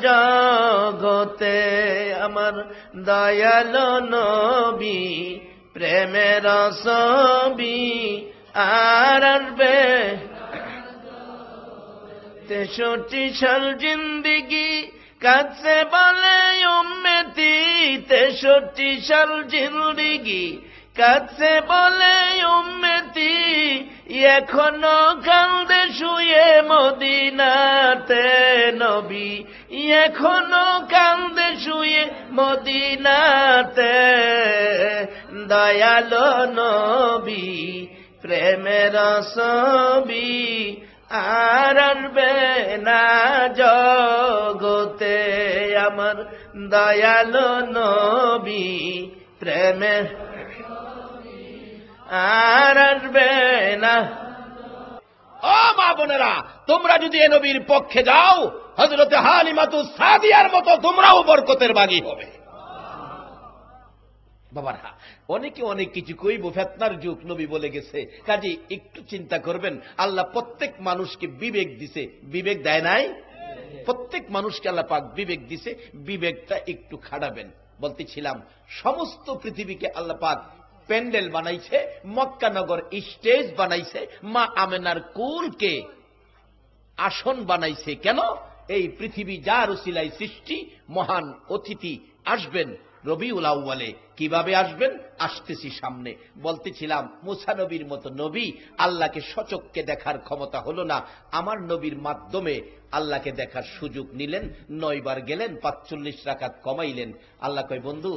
জগতে, আমার দয়ালো নবী প্রেমের ছবি আর আসবে। 63 সাল জিন্দিগি কাছে বলে উম্মতি, 63 সাল জিন্দিগি কাছে বলে উম্মতি, এখনো কান্দে শুয়ে মদিনাতে নবী, এখনো কান্দে শুয়ে মদিনাতে। দয়ালো নবী প্রেমের ছবি আর আসবে না জগতে, আমার দয়ালো নবী প্রেমের আর আসবে না। ও মা বোনেরা, তোমরা যদি এ নবীর পক্ষে যাও, হযরতে হালিমাতুস সাদিয়ার মতো তোমরাও বরকতের ভাগী হবে। বাবারা, অনেকে অনেক কিছু কইব, ফেতনার যুগ নবী বলে গেছে, কাজে একটু চিন্তা করবেন। আল্লাহ প্রত্যেক মানুষকে বিবেক দিছে, বিবেক দেয় নাই? প্রত্যেক মানুষকে আল্লাহ পাক বিবেক দিছে, বিবেকটা একটু খাটাবেন। বলতেছিলাম সমস্ত পৃথিবীকে আল্লাহ পাক প্যান্ডেল বানাইছে, মক্কা নগর স্টেজ বানাইছে, মা আমেনার কুলকে আসন বানাইছে। কেন? এই পৃথিবী যার উসিলায় সৃষ্টি, মহান অতিথি আসবেন রবিউল আউয়ালে। কিভাবে আসবেন? আসতেছি সামনে। বলতেছিলাম মুসা নবীর মতো নবী আল্লাহকে সচক্ষে দেখার ক্ষমতা হলো না, আমার নবীর মাধ্যমে আল্লাহকে দেখার সুযোগ নিলেন। 9 বার গেলেন, 45 রাকাত কমাইলেন। আল্লাহ কয়, বন্ধু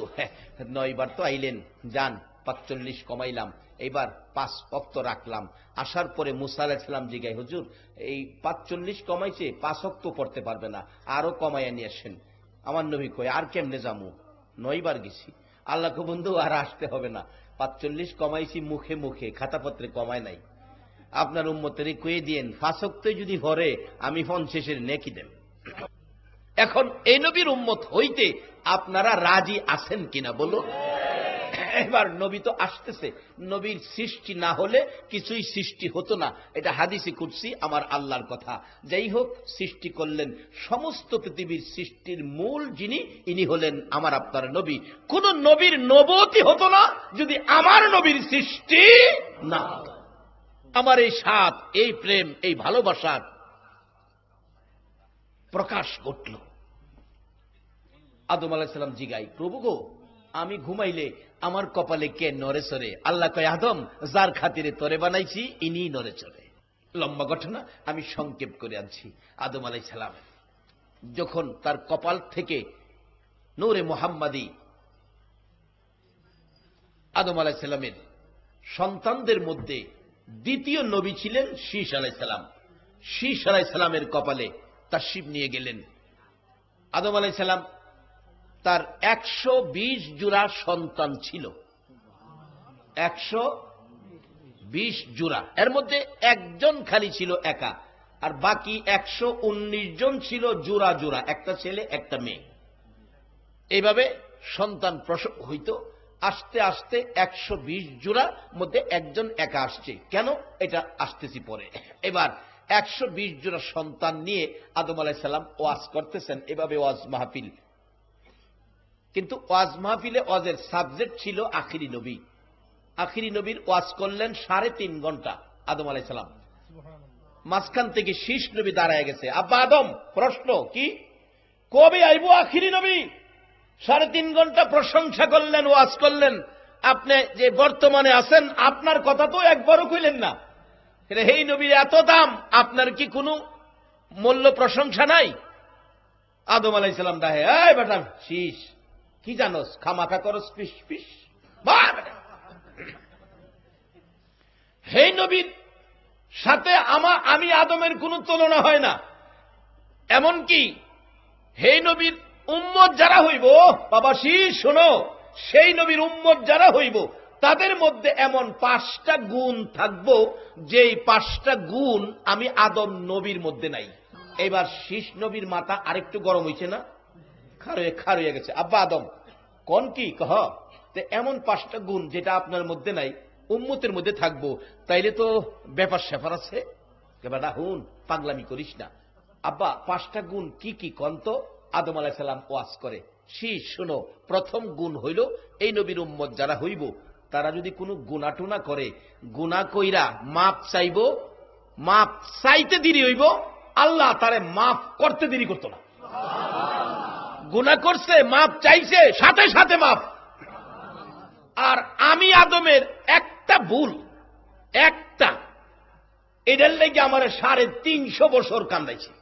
9 বার তো আইলেন, যান 45 কমাইলাম, এবার 5 ওয়াক্ত রাখলাম। আসার পরে মুসা আলাইহিস সালাম জিগায়, হুজুর এই 45 কমাইছে, 5 ওয়াক্ত পড়তে পারবে না, আরো কমাইয়া নিয়ে আসেন। আমার নবী কয়, আর কেমনে যামু? 9 বার গেছি, আল্লাহ কো বন্ধু আর আসতে হবে না, 45 কমাইছি মুখে মুখে, খাতাপত্রে কমায় নাই। আপনার উম্মতেরই কয়ে দিয়েন 5 ওয়াক্তই যদি ভরে আমি 50-এর নেকি দেন। এখন এই নবীর উম্মত হইতে আপনারা রাজি আছেন কিনা বলো? এবার নবী তো আসতেছে, নবীর সৃষ্টি না হলে কিছুই সৃষ্টি হতো না, এটা হাদিসে কুদসি আমার আল্লাহর কথা। যাই হোক, সৃষ্টি করলেন, সমস্ত পৃথিবীর সৃষ্টির মূল যিনি, ইনি হলেন আমার আপনার নবী। কোন নবীর নবুয়তি হতো না যদি আমার নবীর সৃষ্টি না হতো। আমার এই সাথ, এই প্রেম, এই ভালোবাসার প্রকাশ ঘটল। আদম আলাইহিস সালাম জিগাই, প্রভু গো, আমি ঘুমাইলে আমার কপালে কে নড়ে চড়ে? আল্লাহ কয়, আদম, যার খাতিরে তোরে বানাইছি ইনি নড়ে চড়ে। লম্বা ঘটনা, আমি সংক্ষেপ করে আনছি। আদম আলাইহিস সালাম যখন তার কপাল থেকে নূরে মুহাম্মাদি, আদম আলাইহিস সালামের সন্তানদের মধ্যে দ্বিতীয় নবী ছিলেন শীস আলাইহিস সালাম। শীস আলাইহিস সালামের কপালে তাশরীফ নিয়ে গেলেন। আদম আলাইহিস সালাম তার 120 জোড়া সন্তান ছিল, 120 জোড়া। এর মধ্যে একজন খালি ছিল একা, আর বাকি 119 জন ছিল জোড়া জোড়া, একটা ছেলে একটা মেয়ে। এইভাবে সন্তান প্রসব হইত। আস্তে আস্তে 120 জোড়ার মধ্যে একজন একা আসছে। কেন? এটা আসতেছি পরে। এবার 120 জোড়া সন্তান নিয়ে আদম আলাইহিস সালাম ওয়াজ করতেছেন, এভাবে ওয়াজ মাহফিল। কিন্তু ওয়াজ মাহফিলে ওয়াজের সাবজেক্ট ছিল আখিরি নবী। আখিরি নবীর ওয়াজ করলেন 3.5 ঘন্টা আদম আলাইহিস সালাম। মাঝখান থেকে শীষ নবী দাঁড়ায় গেছে। আব্বা আদম, প্রশ্ন কি, কবে আইব আখিরি নবী? 3.5 ঘন্টা প্রশংসা করলেন, ওয়াজ করলেন। আপনি যে বর্তমানে আছেন, আপনার কথা তো একবারও কইলেন না। এই নবীর এত দাম, আপনার কি কোনো মূল্য প্রশংসা নাই? আদম আলাইহিস সালাম ডাহে, এই বেটা শীষ, কি জানোস, খামাখা করস পিস পিস। হে নবীর সাথে আমি আদমের কোন তুলনা হয় না। এমনকি হে নবীর উম্মত যারা হইব, বাবা শীষ শোনো, সেই নবীর উম্মত যারা হইব তাদের মধ্যে এমন 5টা গুণ থাকবো, যেই 5টা গুণ আমি আদম নবীর মধ্যে নাই। এবার শীষ নবীর মাথা আরেকটু গরম হইছে না, খার হয়ে গেছে। আব্বা আদম কোন কি কহ, এমন 5টা গুণ যেটা আপনার মধ্যে নাই, উম্মতের মধ্যে থাকবো, তাইলে তো ব্যাপার স্যাপার আছে। বেটা হুন, পাগলামি করিস না। আব্বা 5টা গুণ কি কি কন্ত? আদম আলাইহিস সালাম ওয়াজ করে, শীষ শোনো, প্রথম গুণ হইল এই নবীর উম্মত যারা হইব তারা যদি কোনো গুনাহ-টুনা করে, গুনাহ কইরা মাপ চাইব, মাপ চাইতে দেরি হইব, আল্লাহ তারে মাফ করতে দেরি করত না। গুনাহ করছে, মাপ চাইছে, সাথে সাথে মাফ। আর আমি আদমের একটা ভুল, একটা, এটার লেগে আমার 350 বছর কান্দাইছে,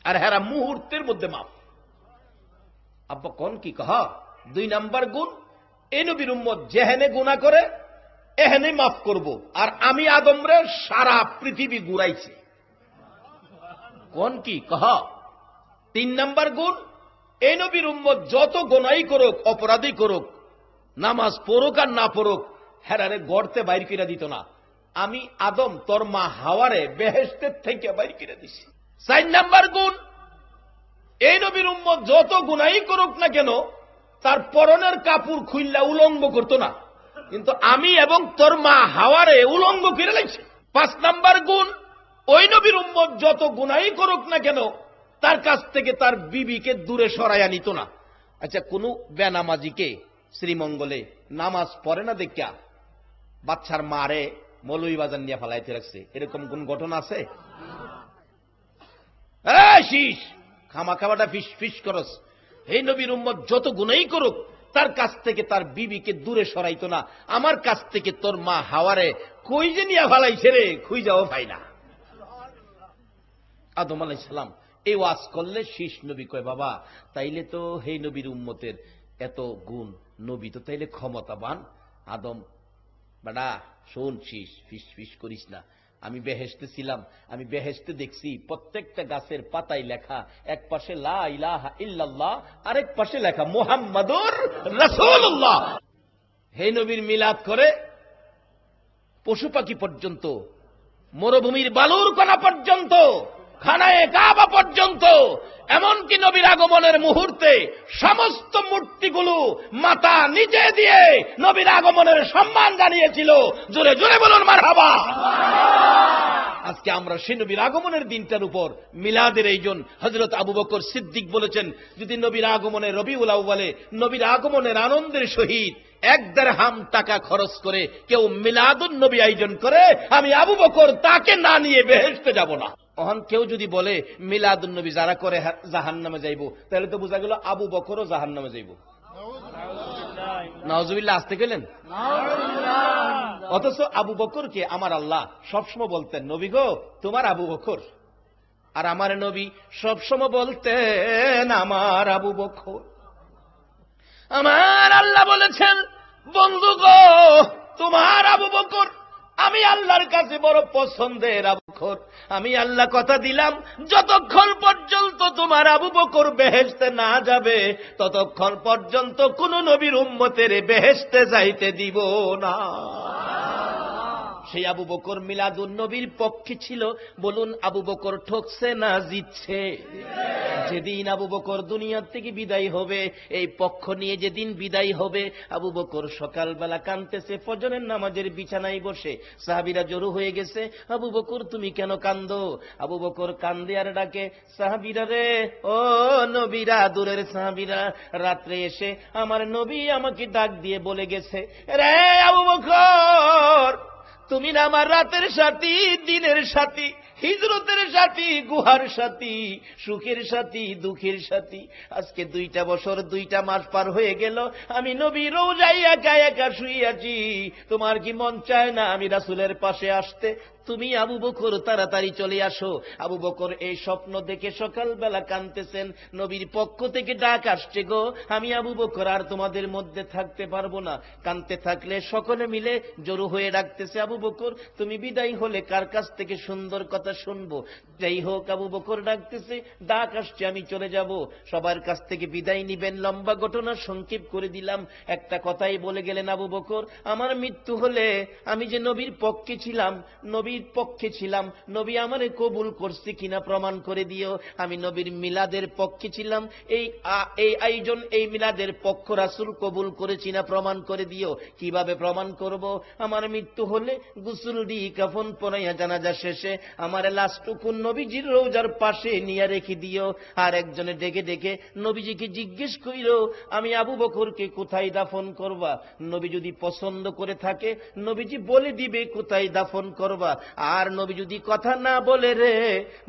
আর হেরা মুহূর্তের মধ্যে মাফ। আব্বা কোন কি কহ? 2 নাম্বার গুণ, এই নবীর উম্মত যেহেনে গুনাহ করে এহেনে মাফ করব, আর আমি আদমরে সারা পৃথিবী ঘুরাইছে। কোন কি কহ? 3 নাম্বার গুণ, এই নবীর উম্মত যত গুনাহই করুক, অপরাধী করুক, নামাজ পড়ুক আর না পড়ুক, হেরারে গড়তে বাইর করে দিত না। আমি আদম তোর মা হাওয়ারে বেহেশতের থেকে বাইর করে দিছি। 4 নাম্বার গুণ, এই নবীর উম্মত যত গুনাহই করুক না কেন, তার পরনের কাপড় খুইল্লা উলঙ্গ করত না, কিন্তু আমি এবং তোর মা হাওয়ারে উলঙ্গ করে লাইছে। 5 নাম্বার গুণ, ওই নবীর উম্মত যত গুনাহই করুক না কেন, তার কাছ থেকে তার বিবিকে দূরে সরাইয়া নিত না। আচ্ছা, কোন বেনামাজিকে শ্রীমঙ্গলে নামাজ পড়ে না দেখিয়া বাচ্চার মারে মৌলভী বাজার নিয়ে ফেলাইতে রাখছে, এরকম কোন ঘটনা আছে? শীষ খামা খামাটা ফিস ফিস করস। এই নবীর উম্মত যত গুনাহই করুক, তার কাছ থেকে তার বিবিকে দূরে সরাইতো না। আমার কাছ থেকে তোর মা হাওয়ারে কই যে নিয়ে ফেলাইছে রে, খুঁই যাও ভাই না। আদম আলাইহিস সালাম এই ওয়াজ করলে শীষ নবী কয়, বাবা তাইলে তো হে নবীর উম্মতের এত গুণ, নবী তো তাইলে ক্ষমতাবান। আদম বেটা শোন, শীষ ফিস ফিস করিস না, আমি বেহেশতে ছিলাম, আমি বেহেশতে দেখছি প্রত্যেকটা গাছের পাতায় লেখা, এক পাশে লা ইলাহা ইল্লাল্লাহ, আরেক পাশে লেখা মুহাম্মাদুর রাসূলুল্লাহ। হে নবীর মিলাদ করে পশু পাখি পর্যন্ত, মরুভূমির বালুর কণা পর্যন্ত, খানায়ে কাবা পর্যন্ত, এমনকি নবীর আগমনের মুহূর্তে সমস্ত মূর্তিগুলো মাথা নিচে দিয়ে নবীর আগমনের সম্মান জানিয়েছিল। জোরে জোরে বলুন মারহাবা। আজকে আমরা সেই নবীর আগমনের দিনটার উপর মিলাদের এইজন হযরত আবু বকর সিদ্দিক বলেছেন, যদি নবীর আগমনে রবিউল আউয়ালে নবীর আগমনের আনন্দের সহিত 1 দিরহাম টাকা খরচ করে কেউ মিলাদুন নবী আয়োজন করে, আমি আবু বকর তাকে না নিয়ে বেহেশতে যাব না। অহন কেউ যদি বলে মিলাদুন নবী যারা করে জাহান্নামে যাইব, তাহলে তো বোঝা গেল আবু বকরও জাহান্নামে যাইব। নাউজুবিল্লাহ। আসতে গেলেন। অথচ আবু বকরকে আমার আল্লাহ সবসময় বলতেন, নবী গো তোমার আবু বকর। আর আমার নবী সবসময় বলতেন আমার আবু বকর। আমার আল্লাহ বলেছেন, বন্ধু গো তোমার আবু বকর আমি আল্লাহর কাছে বড় পছন্দের আবু বকর। আমি আল্লাহ কথা দিলাম, যতক্ষণ পর্যন্ত তোমার আবু বকর বেহেশতে না যাবে ততক্ষণ পর্যন্ত কোন নবীর উম্মতের বেহেশতে যাইতে দিব না। সেই আবু বকর মিলাদুন নবীর পক্ষে ছিল। বলুন আবু বকর ঠকছে না জিতছে? যেদিন আবু বকর দুনিয়ার থেকে বিদায় হবে, এই পক্ষ নিয়ে যেদিন বিদায় হবে, আবু বকর সকালবেলা কাঁদতেছে, ফজরের নামাজের বিছানায় বসে। সাহাবীরা জড়ো হয়ে গেছে, আবু বকর তুমি কেন কান্দো? আবু বকর কান্দে আর ডাকে, সাহাবীরা রে, ও নবীরা, দূরের সাহাবীরা, রাত্রে এসে আমার নবী আমাকে ডাক দিয়ে বলে গেছে, রে আবু বকর তুমি না আমার রাতের সাথী, দিনের সাথী, হিজরতের সাথী, গুহার সাথী, সুখের সাথী, দুঃখের সাথী। আজকে 2টা বছর 2টা মাস পার হয়ে গেল, আমি নবী রওজায় একা একা শুইয়াছি। তোমার কি মন চায় না আমি রাসূলের পাশে আসতে? তুমি আবু বকর তাড়াতাড়ি চলে আসো। আবু বকর এই স্বপ্ন দেখে সকালবেলা কাঁদতেছেন, নবীর পক্ষ থেকে ডাক আসছে, গো আমি আবু বকর আর তোমাদের মধ্যে থাকতে পারবো না। কাঁদতে থাকলে সকলে মিলে জড়ো হয়ে ডাকতেছে, আবু বকর তুমি বিদায় হলে কার কাছ থেকে সুন্দর কথা শুনবো? যাই হোক আবু বকর ডাকতেছে, ডাক আসছে আমি চলে যাব, সবার কাছ থেকে বিদায় নিবেন। লম্বা ঘটনা সংক্ষেপ করে দিলাম, একটা কথাই বলে গেলেন আবু বকর, আমার মৃত্যু হলে আমি যে নবীর পক্ষে ছিলাম, নবীর পক্ষে ছিলাম, নবী আমারে কবুল করছে কিনা প্রমাণ করে দিও। আমি নবীর মিলাদের পক্ষে ছিলাম, এই আয়োজন, এই মিলাদের পক্ষ রাসূল কবুল করেছি না প্রমাণ করে দিও। কিভাবে প্রমাণ করব? আমার মৃত্যু হলে গোসল দিয়ে কাফন পরাইয়া জানাজা শেষে আমার লাশটুকু নবীজির রওজার পাশে নিয়ে রেখে দিও। আর একজনে ডেকে ডেকে নবীজিকে জিজ্ঞেস কইরো, আমি আবু বকরকে কোথায় দাফন করবা? নবী যদি পছন্দ করে থাকে নবীজি বলে দিবে কোথায় দাফন করবা। আর নবী যদি কথা না বলে রে,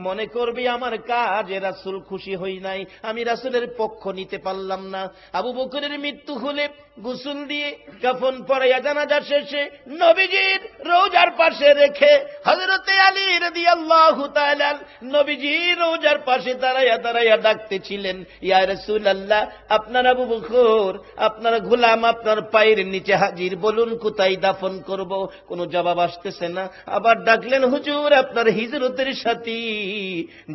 মনে করবে আমার কাজে রাসূল খুশি হই নাই, আমি রাসূলের পক্ষ নিতে পারলাম না। আবু বকরের মৃত্যু হলে গোসল দিয়ে কাফন পরাইয়া জানাজা শেষে নবীজির রওজার পাশে রেখে হযরতে আলী রাদিয়াল্লাহু তাআলা নবীজির রওজার পাশে দাঁড়াইয়া দাঁড়াইয়া ডাকতেছিলেন, ইয়া রাসূলুল্লাহ আপনার আবু বকর, আপনার গোলাম আপনার পায়ের নিচে হাজির, বলুন কোথায় দাফন করব? কোনো জবাব আসতেছে না। আবার ডাকলেন, হুজুর আপনার হিজরতের সাথী,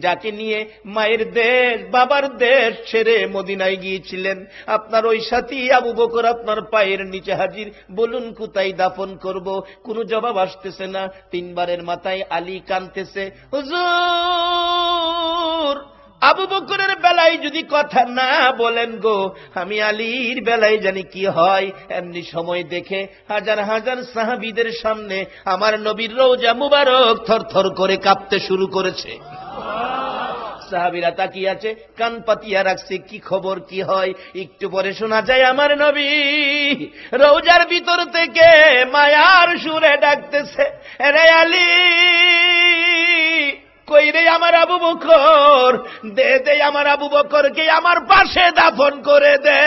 যাকে নিয়ে মায়ের দেশ বাবার দেশ ছেড়ে মদিনায় গিয়েছিলেন, আপনার ওই সাথী আবু বকর আপনার পায়ের নিচে হাজির, বলুন কোথায় দাফন করব? কোনো জবাব আসতেছে না। 3 বারের মাথায় আলী কাঁদতেছে, হুজুর আবু বকরের বেলায় যদি কথা না বলেন গো, আমি আলীর বেলায় জানি কি হয়। এমনি সময় দেখে হাজার হাজার সাহাবীদের সামনে আমার নবীর রওজা মুবারক থরথর করে কাঁপতে শুরু করেছে। সাহাবীরা তাকিয়ে আছে, কান পাতিয়া রাখছে, কি খবর কি হয়। একটু পরে শোনা যায় আমার নবী রওজার ভিতর থেকে মায়ার সুরে ডাকতেছে, রে আলী কই রে আমার আবু বকর, দে দে আমার আবু বকরকে আমার পাশে দাফন করে দে।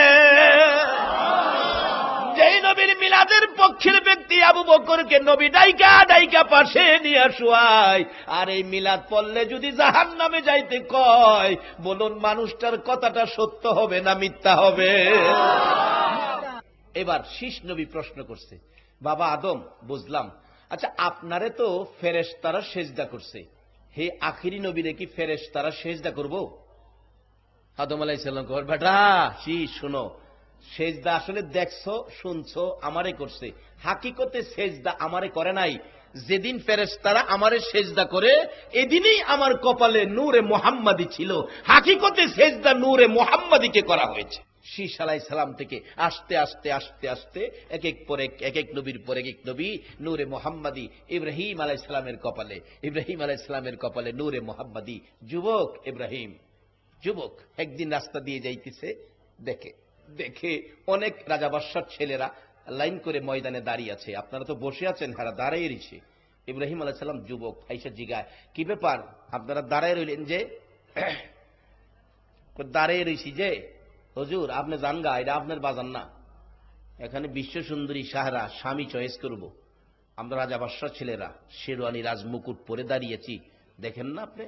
যেই নবীর মিলাদের পক্ষের ব্যক্তি আবু বকরকে নবী ডাইকা ডাইকা পাশে নিয়ে শোয়ায়, আর এই মিলাদ পড়লে যদি জাহান্নামে যাইতে কয়, বলুন মানুষটার কথাটা সত্য হবে না মিথ্যা হবে? এবার শীষ নবী প্রশ্ন করছে, বাবা আদম বুঝলাম, আচ্ছা, আপনারে তো ফেরেশতারা সেজদা করছে, হে আখিরি নবীরে কি ফেরেশতারা সেজদা করব? আদম আলাইহিস সালাম কর বেটা শোনো, সেজদা আসলে দেখছো শুনছো আমারে করছে, হাকিকতে সেজদা আমারে করে নাই। যেদিন ফেরেশতারা আমারে সেজদা করে এদিনই আমার কপালে নূরে মুহাম্মাদি ছিল, হাকিকতে সেজদা নূরে মুহাম্মাদিকে করা হয়েছে। শীশ আলাইহিস সালাম থেকে আস্তে আস্তে আস্তে আস্তে এক এক নবীর পর এক নবী নূরে মুহাম্মাদি ইব্রাহিম আলাইহিস সালামের কপালে, ইব্রাহিম আলাইহিস সালামের কপালে নূরে মুহাম্মাদি। যুবক ইব্রাহিম, যুবক একদিন রাস্তা দিয়ে যাইতেছে, দেখে অনেক রাজা বাদশার ছেলেরা লাইন করে ময়দানে দাঁড়িয়ে আছে। আপনারা তো বসে আছেন, হারা দাঁড়িয়ে রয়েছে। ইব্রাহিম আলাইহিস সালাম যুবক আইসা জিগায়, কি ব্যাপার আপনারা দাঁড়ায় রইলেন যে? দাঁড়িয়ে রয়েছি যে হুজুর, আপনি জান গা এটা আপনার বাজান না, এখানে বিশ্ব সুন্দরী সাহারা স্বামী চয়েস করব। আমরা রাজা বাদশার ছেলেরা শেরওয়ানি রাজমুকুট পরে দাঁড়িয়েছি, দেখেন না আপনি?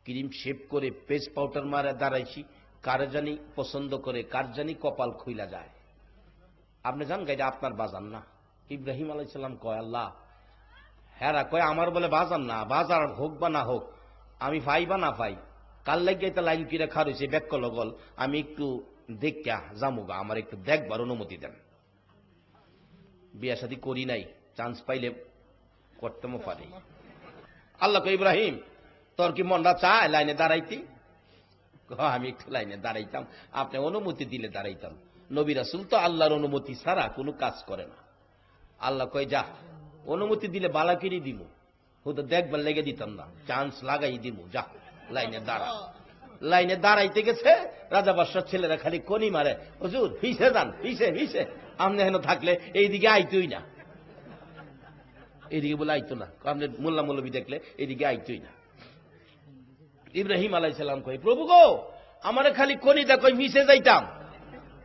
ক্রিম শেভ করে পেস্ট পাউডার মারে দাঁড়াইছি, কার জানি পছন্দ করে, কার জানি কপাল খুইলা যায়। আপনি জান এটা আপনার বাজান না। ইব্রাহিম আলাইহিস সালাম কয়, আল্লাহ, হ্যাঁ কয় আমার বলে বাজান না, বাজার হোক বা না হোক, আমি পাই বা না পাই, কাল লাগিয়ে তো লাইন কিরে খার হয়েছে ব্যাক লগল, আমি একটু দেখা জামুগা, আমার একটু দেখবার অনুমতি দেন। বিয়া শাদী করি নাই, চান্স পাইলে করতেও পারি। আল্লাহ কয়, ইব্রাহিম তোর কি মনটা চায় লাইনে দাঁড়াইতি? আমি একটু লাইনে দাঁড়াইতাম, আপনি অনুমতি দিলে দাঁড়াইতাম। নবী রাসূল তো আল্লাহর অনুমতি ছাড়া কোনো কাজ করে না। আল্লাহ কয়, যা অনুমতি দিলে বালাকিরি দিব, হয়তো দেখবার লেগে দিতাম না, চান্স লাগাই দিব, যা লাইনে দাঁড়া। লাইনে দাঁড়াইতে গেছে, রাজা বাদশার ছেলেরা খালি কনি মারে, হুজুর হিসে যান, হিসে আপনি হেন থাকলে এইদিকে আইতই না, এইদিকে বলে আইতো না, আপনি মোল্লা মৌলবী দেখলে এইদিকে আইতই না। ইব্রাহিম আলাইহিস সালাম কই, প্রভু গো, আমারে খালি কনি দেখো, মিশে যাইতাম।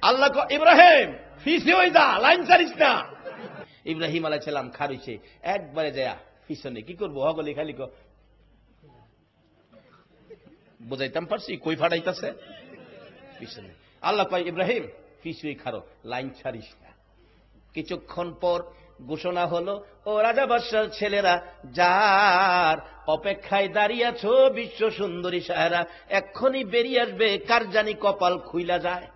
আল্লাহ কয়, ইব্রাহিম ফিসে হই যা, লাইন ছাড়িস না। ইব্রাহিম আলাইহিস সালাম খারিছে একবারে যায় পিছনে, কি করবো হগলি খালি বুঝাইতাম পারছি কই ফাটাইতেছে পিছনে। আল্লাহ কয়, ইব্রাহিম পিছুই খারো, লাইন ছাড়িস না। কিছুক্ষণ পর ঘোষণা হলো, ও রাজা বাদশার ছেলেরা, যার অপেক্ষায় দাঁড়িয়ে আছো বিশ্ব সুন্দরী সাহারা, এক্ষুনি বেরিয়ে আসবে, কার জানি কপাল খুইলা যায়।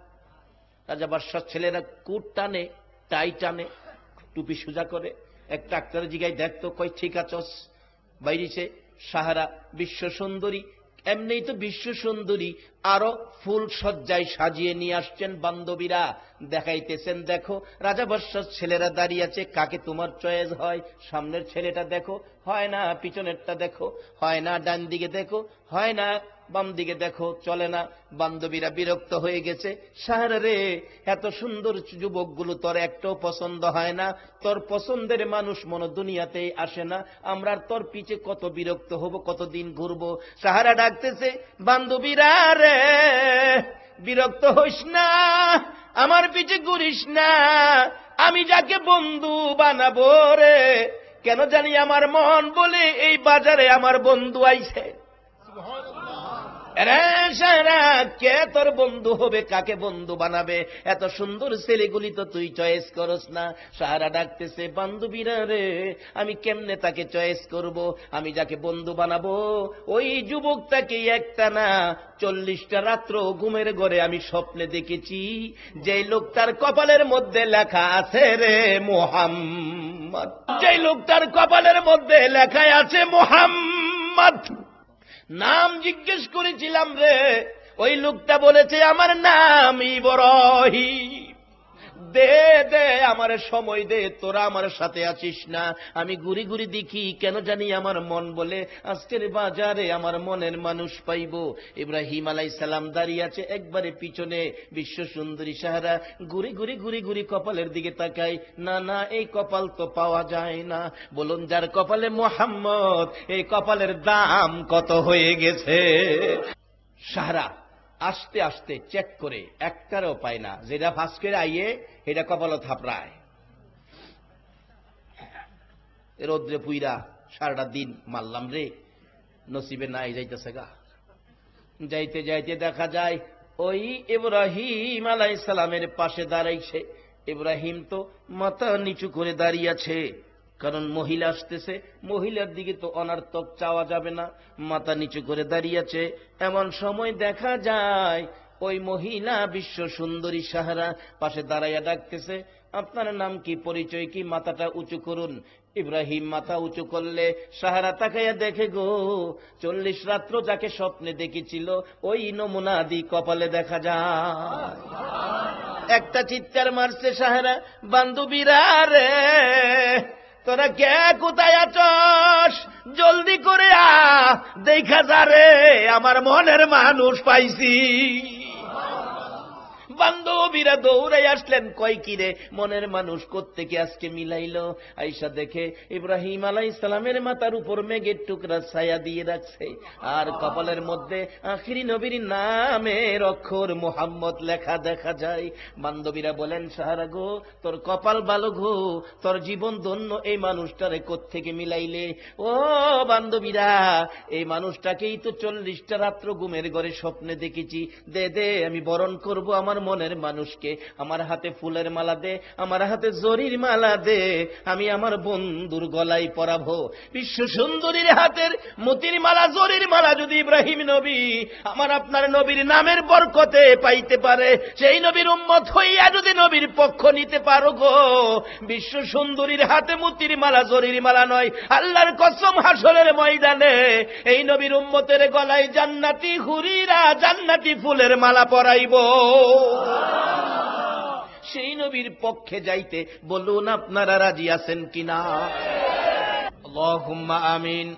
রাজা বাদশার ছেলেরা কুট টানে, টাই টানে, টুপি সোজা করে, এক ডাক্তার জিগাই দেখতো, কই ঠিক আছস? বাইরেছে সাহারা বিশ্ব সুন্দরী, এমনিই তো বিশ্ব সুন্দরী, আরো ফুল সজ্জায় সাজিয়ে নিয়ে আসছেন বান্ধবীরা, দেখাইতেছেন দেখো রাজা বাদশার ছেলেরা দাঁড়িয়ে আছে, কাকে তোমার চয়েস হয়? সামনের ছেলেটা দেখো, হয় না, পিছনেরটা দেখো, হয় না, ডান দিকে দেখো, হয় না, বাম দিকে দেখো, চলে না। বান্ধবীরা বিরক্ত হয়ে গেছে, সাহারা রে, এত সুন্দর যুবকগুলো তোর একটাও পছন্দ হয় না, তোর পছন্দের মানুষ মনে দুনিয়াতেই আসে না, আমরা তোর পিছে কত বিরক্ত হব, কতদিন ঘুরবো। সাহারা ডাকতেছে, বান্ধবীরা রে, বিরক্ত হইস না, আমার পিছে ঘুরিস না, আমি যাকে বন্ধু বানাবো রে, কেন জানি আমার মন বলে এই বাজারে আমার বন্ধু আইছে। কে তোর বন্ধু হবে, কাকে বন্ধু বানাবে? এত সুন্দর ছেলেগুলি তো তুই চয়েস করস না। সাহারা ডাকতেছে, বান্ধবীরা রে, আমি কেমনে তাকে চয়েস করব? আমি যাকে বন্ধু বানাবো ওই যুবকটাকে একটা না 40টা রাত্র ঘুমের ঘরে আমি স্বপ্নে দেখেছি, যে লোকটার কপালের মধ্যে লেখা আছে রে মুহাম্মদ, যে লোকটার কপালের মধ্যে লেখা আছে মুহাম্মদ। নাম জিজ্ঞেস করেছিলাম রে, ওই লোকটা বলেছে আমার নাম ইব্রাহিম। দে দে আমার সময় দে, তোরা আমার সাথে আছিস না, আমি ঘুরি ঘুরি দেখি, কেন জানি আমার মন বলে আজকের বাজারে আমার মনের মানুষ পাইব। ইব্রাহিম আলাইহিস সালাম দাঁড়িয়ে আছে একবারে পিছনে, বিশ্ব সুন্দরী সাহারা ঘুরি ঘুরি ঘুরি ঘুরি কপালের দিকে তাকাই, না না, এই কপাল তো পাওয়া যায় না। বলুন, যার কপালে মুহাম্মদ, এই কপালের দাম কত হয়ে গেছে। সাহারা আস্তে আস্তে চেক করে একটারও পায় না, যেটা ফাঁস করে আইয়ে এটা কপালও থাপড়ায়। রোদ্রে পুইরা সারাটা দিন মারলাম রে, নসিবে নাই যাইতেছে গা। যাইতে যাইতে দেখা যায় ওই ইব্রাহিম আলাইহিস সালামের পাশে দাঁড়াইছে ইব্রাহিম তো মাথা নিচু করে দাঁড়িয়ে আছে, কারণ মহিলা আসতেছে, মহিলার দিকে তো অনার্থক চাওয়া যাবে না, মাথা নিচু করে দাঁড়িয়ে আছে। এমন সময় দেখা যায় ওই মহিলা বিশ্ব সুন্দরী সাহারা পাশে দাঁড়াইয়া ডাকতেছে, আপনার নাম কি, পরিচয় কি, মাথাটা উঁচু করুন। ইব্রাহিম মাথা উঁচু করলে সাহারা তাকাইয়া দেখে গো, 40 রাত্র যাকে স্বপ্নে দেখেছিল ওই নমুনা আদি কপালে দেখা যায়। একটা চিৎকার মারছে সাহারা, বান্ধবীরা রে তোরা কে কোথায় আছস, জলদি করে দেখা যা রে, আমার মনের মানুষ পাইছি। বান্ধবীরা দৌড়াই আসলেন, কয় কিরে মনের মানুষ কোত্থেকে আজকে মিলাইল। আইসা দেখে ইব্রাহিম আলাইহিস সালামের মাথার উপর মেঘের টুকরা ছায়া দিয়ে রাখছে, আর কপালের মধ্যে আখিরি নবীর নামের অক্ষর মুহাম্মদ লেখা দেখা যায়। বান্ধবীরা বলেন, সাহারা গো তোর কপাল ভালো গো, তোর জীবন ধন্য, এই মানুষটারে কোত্থেকে মিলাইলে। ও বান্ধবীরা, এই মানুষটাকেই তো 40টা রাত্র ঘুমের ঘরে স্বপ্নে দেখেছি, দে দে আমি বরণ করব আমার মনের মানুষকে, আমার হাতে ফুলের মালা দে, আমার হাতে জরির মালা দে, আমি আমার বন্ধুর গলায় পরাবো। বিশ্ব সুন্দরীর হাতের মতির মালা, জরির মালা যদি ইব্রাহিম নবী আমার আপনার নবীর নামের বরকতে পাইতে পারে, সেই নবীর উম্মত হইয়া যদি নবীর পক্ষ নিতে পারো গো, বিশ্ব সুন্দরীর হাতে মতির মালা, জরির মালা নয়, আল্লাহর কসম হাসরের ময়দানে এই নবীর উম্মতের গলায় জান্নাতি হুরিরা জান্নাতি ফুলের মালা পরাইব। সেই নবীর পক্ষে যাইতে বলুন আপনারা রাজি আছেন কিনা? আল্লাহুম্মা আমিন,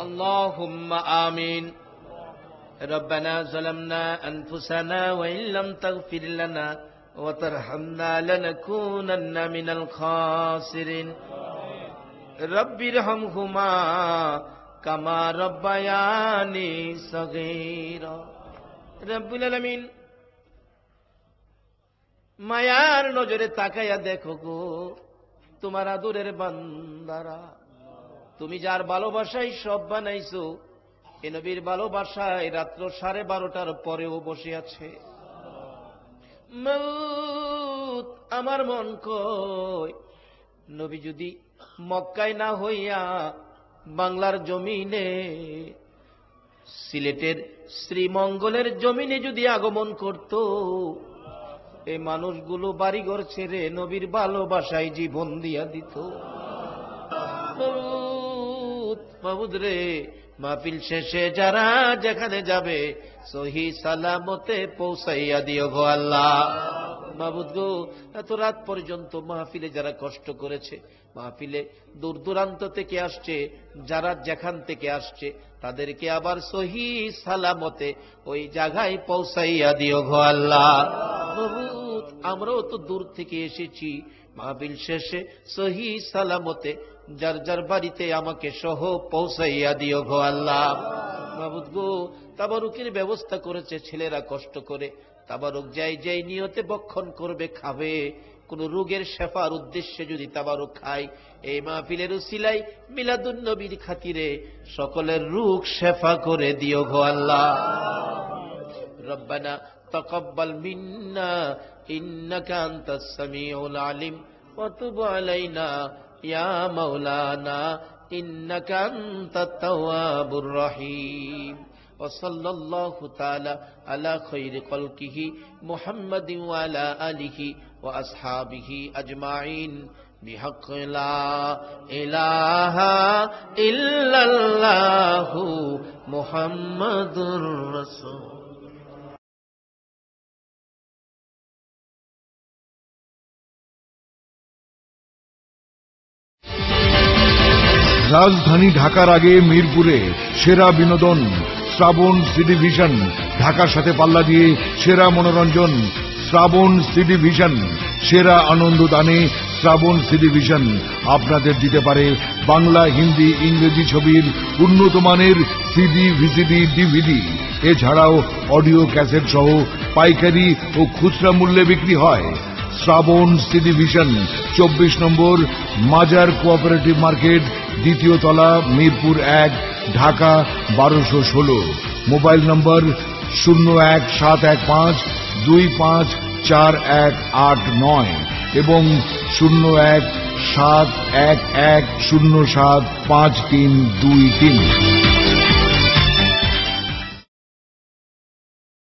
আল্লাহুম্মা আমিন। রব্বানা যালামনা আনফুসানা ওয়া ইল্লাম তাগফির লানা ওয়া তারহামনা লানাকুনান্না মিনাল খাসিরিন। রব্বিরহামহুমা কামা রব্বায়ানি সগীরা। রব্বুল আলামিন মায়ার নজরে তাকাইয়া দেখো গো, তোমার আদরের বান্দারা, তুমি যার ভালোবাসায় সব বানাইছো, এ নবীর ভালোবাসায় রাত্র 12:30টার পরেও বসে আছে। মউত আমার মন কয়, নবী যদি মক্কায় না হইয়া বাংলার জমিনে, সিলেটের শ্রীমঙ্গলের জমিনে যদি আগমন করত, এই মানুষগুলো বাড়িঘর ছেড়ে নবীর ভালোবাসায় জীবন দিয়া দিত। মাবুদ রে, মাহফিল শেষে যারা যেখানে যাবে সহি সালামতে পৌঁছাইয়া দিও গো আল্লাহ। মাবুদ গো, এত রাত পর্যন্ত মাহফিলে যারা কষ্ট করেছে, মাহফিলে দূর দূরান্ত থেকে আসছে, যারা যেখান থেকে আসছে, তাদেরকে আবার সহি সালামতে ওই জায়গায় পৌঁছাইয়া দিও গো আল্লাহ। মাবুদ, আমরাও তো দূর থেকে এসেছি, মাহফিল শেষে সহি সালামতে যার যার বাড়িতে আমাকে সহ পৌঁছাইয়া দিও গো আল্লাহ। মাবুদ গো, তাবারুকের ব্যবস্থা করেছে ছেলেরা কষ্ট করে, তাবারুক যাই যাই নিয়তে বক্ষণ করবে, খাবে, কোন রোগের শেফার উদ্দেশ্যে যদি তাবারুক খায়, এই মাহফিলের উসিলায় মিলাদুন নবীর খাতিরে সকলের রোগ শেফা করে দিও গো আল্লাহ। রব্বানা তাকাব্বাল মিন্না ইন্নাকা আনতাস সামিউল আলিম ওয়া তুব আলাইনা ইয়া মাওলানা ইন্নাকা আনতাত তাওয়াবুর রহিম। وصلى الله تعالى على خير خلقه محمد وعلى آله وأصحابه أجمعين بحق لا إله إلا الله محمد رسول। রাজধানী ঢাকার আগে মিরপুরে সেরা বিনোদন শ্রাবণ সিটি ভিশন, ঢাকার সাথে পাল্লা দিয়ে সেরা মনোরঞ্জন শ্রাবণ সিটি ভিশন, সেরা আনন্দ দানে শ্রাবণ সিটি ভিশন আপনাদের দিতে পারে বাংলা, হিন্দি, ইংরেজি ছবির উন্নত মানের সিডি, ভিসিডি, ডিভিডি। এছাড়াও অডিও ক্যাসেট সহ পাইকারি ও খুচরা মূল্যে বিক্রি হয়। শ্রাবণ সিটি ভিশন 24 নম্বর মাজার কোঅপারেটিভ মার্কেট, দ্বিতীয় তলা, মিরপুর 1, ঢাকা 1216। মোবাইল নম্বর 0171525 4189 এবং 0171107532 3।